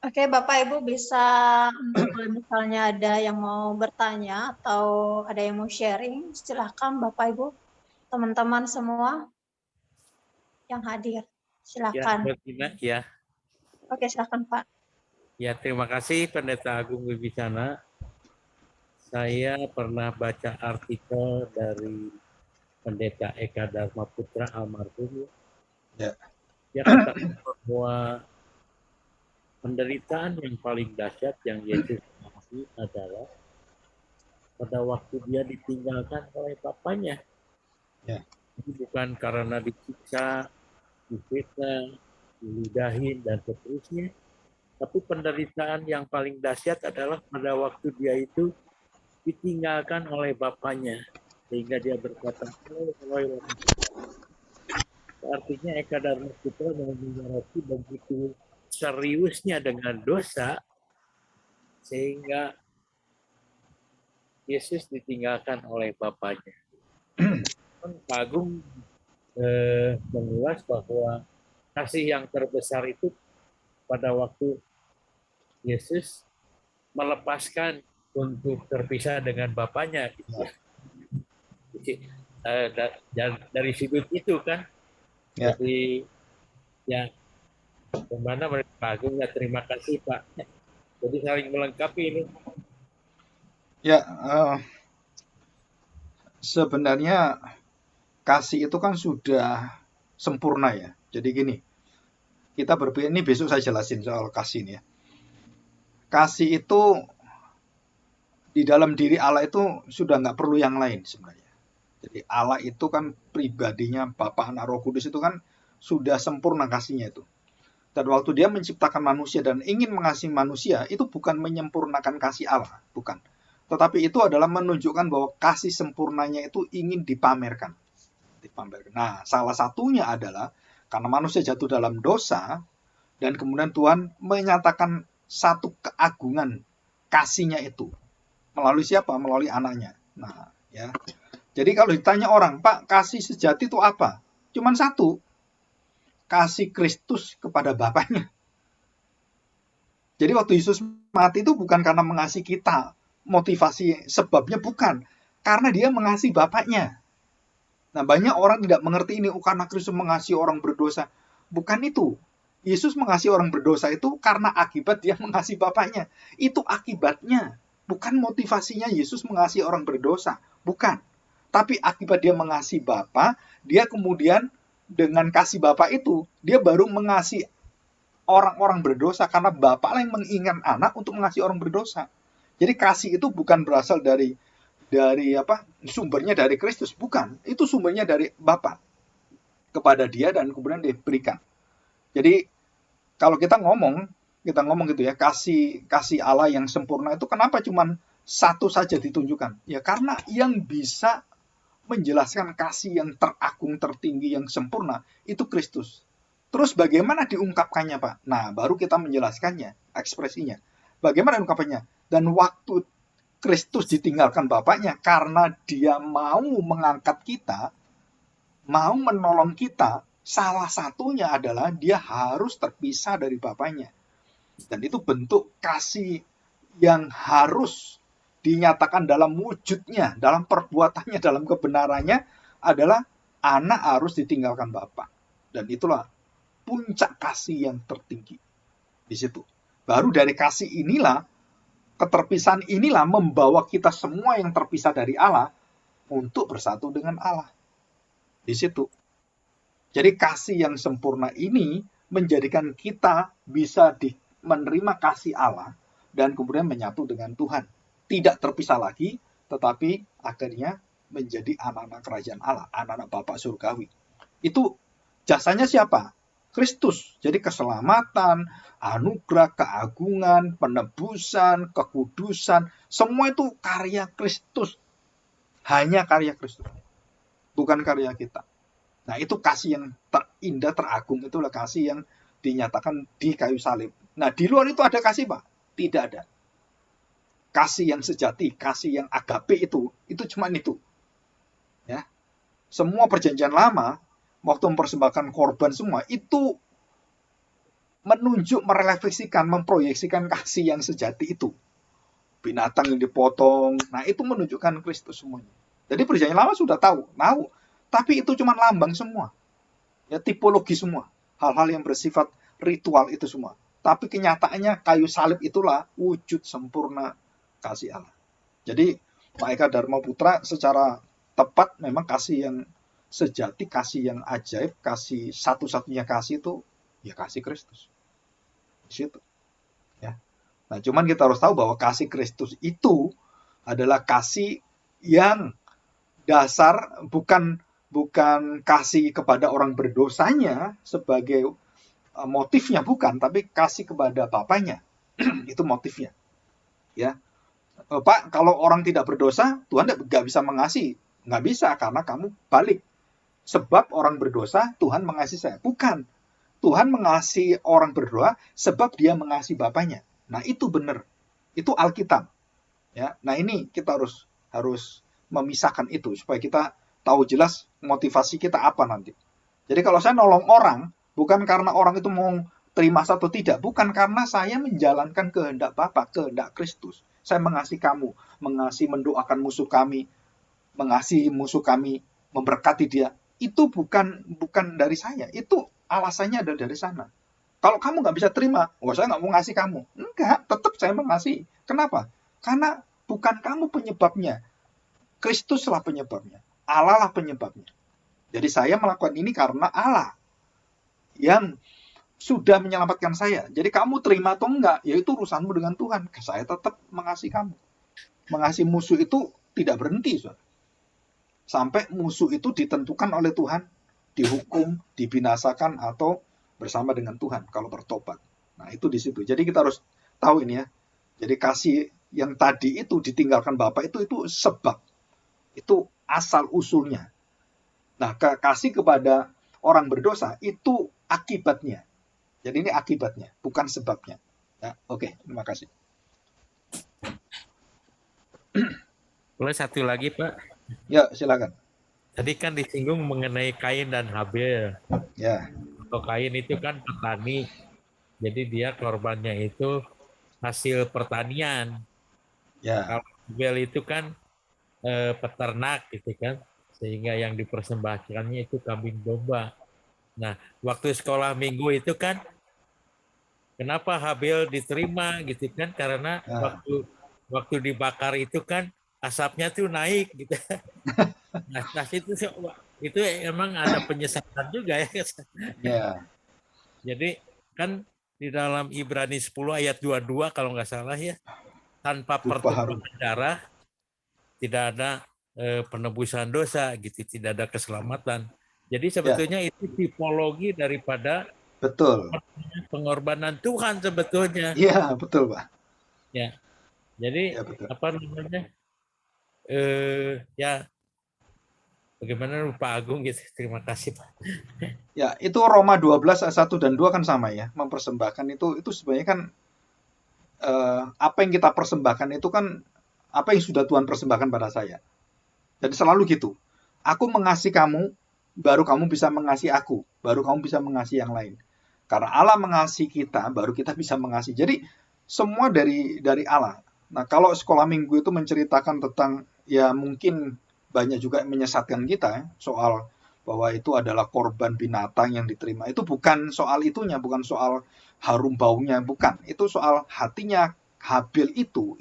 Oke, Bapak Ibu bisa, kalau misalnya ada yang mau bertanya atau ada yang mau sharing, silahkan Bapak Ibu, teman-teman semua yang hadir. Silakan. Mbak Tina, ya. Oke, silakan Pak. Ya, terima kasih Pendeta Agung Wibisana. Saya pernah baca artikel dari Pendeta Eka Dharma Putra almarhum. Ya. Dia katakan bahwa penderitaan yang paling dahsyat yang Yesus alami adalah pada waktu dia ditinggalkan oleh bapaknya. Ya. Jadi bukan karena disiksa, difitnah, diludahin, dan seterusnya. Tapi penderitaan yang paling dahsyat adalah pada waktu dia itu ditinggalkan oleh bapaknya. Sehingga dia berkata, artinya Eka Dharma Putra menyoroti begitu seriusnya dengan dosa, sehingga Yesus ditinggalkan oleh bapaknya. Pak Agung mengulas bahwa kasih yang terbesar itu pada waktu Yesus melepaskan untuk terpisah dengan bapaknya. Dari sudut itu kan. Ya. Jadi ya kemana Pak Agung, ya terima kasih Pak. Jadi saling melengkapi ini. Ya, sebenarnya kasih itu kan sudah sempurna ya. Jadi gini, kita berpikir, ini besok saya jelasin soal kasih ini ya. Kasih itu di dalam diri Allah itu sudah nggak perlu yang lain sebenarnya. Jadi Allah itu kan pribadinya Bapa, Anak, Roh Kudus itu kan sudah sempurna kasihnya itu. Dan waktu dia menciptakan manusia dan ingin mengasihi manusia, itu bukan menyempurnakan kasih Allah, bukan. Tetapi itu adalah menunjukkan bahwa kasih sempurnanya itu ingin dipamerkan. Nah, salah satunya adalah karena manusia jatuh dalam dosa, dan kemudian Tuhan menyatakan satu keagungan kasihnya itu. Melalui siapa? Melalui anaknya. Nah, ya. Jadi kalau ditanya orang, Pak, kasih sejati itu apa? Cuman satu. Kasih Kristus kepada Bapaknya. Jadi waktu Yesus mati itu bukan karena mengasihi kita. Motivasi sebabnya bukan. Karena dia mengasihi Bapaknya. Nah, banyak orang tidak mengerti ini. Karena Kristus mengasihi orang berdosa. Bukan itu. Yesus mengasihi orang berdosa itu karena akibat dia mengasihi Bapaknya. Itu akibatnya. Bukan motivasinya Yesus mengasihi orang berdosa. Bukan. Tapi akibat dia mengasihi Bapa, dia kemudian dengan kasih Bapa itu, dia baru mengasihi orang-orang berdosa karena Bapa lah yang menginginkan anak untuk mengasihi orang berdosa. Jadi kasih itu bukan berasal dari apa? Sumbernya dari Kristus, bukan. Itu sumbernya dari Bapa kepada dia dan kemudian diberikan. Jadi kalau kita ngomong gitu ya, kasih Allah yang sempurna itu kenapa cuman satu saja ditunjukkan? Ya karena yang bisa menjelaskan kasih yang teragung, tertinggi, yang sempurna, itu Kristus. Terus bagaimana diungkapkannya, Pak? Nah, baru kita menjelaskannya, ekspresinya. Bagaimana ungkapannya? Dan waktu Kristus ditinggalkan Bapaknya, karena dia mau mengangkat kita, mau menolong kita, salah satunya adalah dia harus terpisah dari Bapaknya. Dan itu bentuk kasih yang harus dinyatakan dalam wujudnya, dalam perbuatannya, dalam kebenarannya adalah anak harus ditinggalkan Bapa. Dan itulah puncak kasih yang tertinggi. Di situ. Baru dari kasih inilah, keterpisahan inilah membawa kita semua yang terpisah dari Allah untuk bersatu dengan Allah. Di situ. Jadi kasih yang sempurna ini menjadikan kita bisa menerima kasih Allah dan kemudian menyatu dengan Tuhan. Tidak terpisah lagi, tetapi akhirnya menjadi anak-anak kerajaan Allah, anak-anak Bapa surgawi. Itu jasanya siapa? Kristus. Jadi keselamatan, anugerah, keagungan, penebusan, kekudusan, semua itu karya Kristus. Hanya karya Kristus. Bukan karya kita. Nah, itu kasih yang terindah, teragung. Itulah kasih yang dinyatakan di kayu salib. Nah, di luar itu ada kasih, Pak? Tidak ada. Kasih yang sejati, kasih yang agape itu cuma itu. Ya. Semua perjanjian lama, waktu mempersembahkan korban semua, itu menunjuk, merefleksikan, memproyeksikan kasih yang sejati itu. Binatang yang dipotong, nah itu menunjukkan Kristus semuanya. Jadi perjanjian lama sudah tahu. Tapi itu cuma lambang semua. Ya, tipologi semua. hal-hal yang bersifat ritual itu semua. Tapi kenyataannya kayu salib itulah wujud sempurna kasih Allah. Jadi Pak Eka Dharma Putra secara tepat memang kasih yang sejati, kasih yang ajaib, kasih satu-satunya kasih itu ya kasih Kristus. Di situ. Ya. Nah, cuman kita harus tahu bahwa kasih Kristus itu adalah kasih yang dasar, bukan kasih kepada orang berdosanya sebagai motifnya, bukan, tapi kasih kepada Bapaknya. Itu motifnya. Ya. Pak, kalau orang tidak berdosa, Tuhan nggak bisa mengasihi. Nggak bisa, karena kamu balik. Sebab orang berdosa, Tuhan mengasihi saya. Bukan. Tuhan mengasihi orang berdosa sebab dia mengasihi Bapaknya. Nah, itu benar. Itu Alkitab. Ya. Nah, ini kita harus memisahkan itu supaya kita tahu jelas motivasi kita apa nanti. Jadi kalau saya nolong orang, bukan karena orang itu mau terima atau tidak, bukan karena saya menjalankan kehendak Bapa, kehendak Kristus. Saya mengasihi kamu, mendoakan musuh kami, mengasihi musuh kami, memberkati dia. Itu bukan dari saya, itu alasannya ada dari sana. Kalau kamu nggak bisa terima, saya nggak mau ngasih kamu. Enggak, tetap saya mengasihi. Kenapa? Karena bukan kamu penyebabnya. Kristuslah penyebabnya. Allah lah penyebabnya. Jadi saya melakukan ini karena Allah yang sudah menyelamatkan saya. Jadi kamu terima atau enggak, ya itu urusanmu dengan Tuhan. Saya tetap mengasihi kamu. Mengasihi musuh itu tidak berhenti, saudara. Sampai musuh itu ditentukan oleh Tuhan, dihukum, dibinasakan, atau bersama dengan Tuhan kalau bertobat. Nah, itu di situ. Jadi kita harus tahu ini ya. Jadi kasih yang tadi itu ditinggalkan Bapa itu sebab. Itu asal usulnya. Nah, kasih kepada orang berdosa itu akibatnya. Jadi ini akibatnya, bukan sebabnya. Ya, oke, terima kasih. Boleh satu lagi, Pak? Ya, silakan. Tadi kan disinggung mengenai Kain dan Habel. Ya. Kalau Kain itu kan petani, jadi dia korbannya itu hasil pertanian. Ya. Kalau Habel itu kan peternak gitu kan, sehingga yang dipersembahkannya itu kambing domba. Nah, waktu sekolah minggu itu kan kenapa Habel diterima gitu kan, karena waktu dibakar itu kan asapnya tuh naik gitu. Nah itu emang ada penyesatan juga ya. Ya. Jadi kan di dalam Ibrani 10 ayat 22 kalau nggak salah ya, tanpa pertumpahan darah tidak ada penebusan dosa gitu, tidak ada keselamatan. Jadi sebetulnya itu tipologi daripada betul pengorbanan Tuhan sebetulnya. Iya, betul, Pak. Ya. Jadi betul. apa namanya? Ya bagaimana Pak Agung gitu. Terima kasih, Pak. Ya, itu Roma 12 ayat 1 dan 2 kan sama ya. Mempersembahkan itu sebenarnya kan apa yang kita persembahkan itu kan apa yang sudah Tuhan persembahkan pada saya. Jadi selalu gitu. Aku mengasihi kamu, baru kamu bisa mengasihi aku, baru kamu bisa mengasihi yang lain. Karena Allah mengasihi kita, baru kita bisa mengasihi. Jadi semua dari Allah. Nah, kalau sekolah minggu itu menceritakan tentang ya mungkin banyak juga yang menyesatkan kita soal bahwa itu adalah korban binatang yang diterima. Itu bukan soal itunya, bukan soal harum baunya, bukan. Itu soal hatinya Habil itu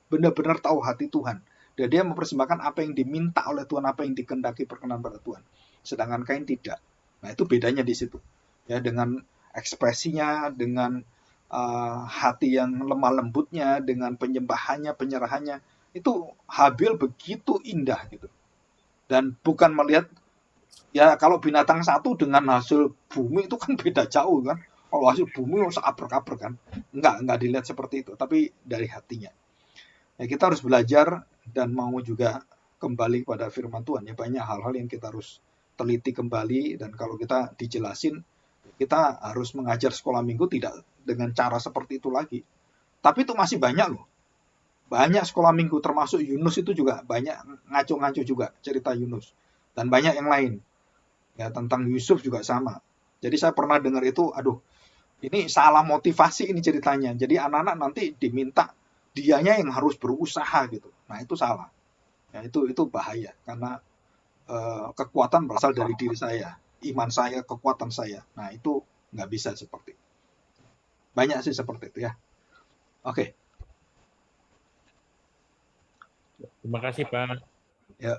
benar-benar tahu hati Tuhan. Dan dia mempersembahkan apa yang diminta oleh Tuhan, apa yang dikehendaki berkenan pada Tuhan. Sedangkan Kain tidak. Nah, itu bedanya di situ. Ya, dengan ekspresinya, dengan hati yang lemah lembutnya, dengan penyembahannya, penyerahannya, itu Habil begitu indah gitu. Dan bukan melihat ya kalau binatang satu dengan hasil bumi itu kan beda jauh kan. Kalau hasil bumi seabrek-abrek kan. Enggak dilihat seperti itu, tapi dari hatinya. Ya, kita harus belajar dan mau juga kembali pada firman Tuhan. Ya, banyak hal-hal yang kita harus teliti kembali, dan kalau kita dijelasin, kita harus mengajar sekolah minggu tidak dengan cara seperti itu lagi. Tapi itu masih banyak loh. Banyak sekolah minggu, termasuk Yunus itu juga banyak ngaco-ngaco juga cerita Yunus. Dan banyak yang lain. Ya, tentang Yusuf juga sama. Jadi saya pernah dengar itu, aduh, ini salah motivasi ini ceritanya. Jadi anak-anak nanti diminta dianya yang harus berusaha gitu. Nah, itu salah. Ya, itu bahaya karena kekuatan berasal dari diri saya. iman saya, kekuatan saya. Nah, itu nggak bisa seperti itu. Banyak sih seperti itu ya. Oke. Terima kasih Pak. Ya.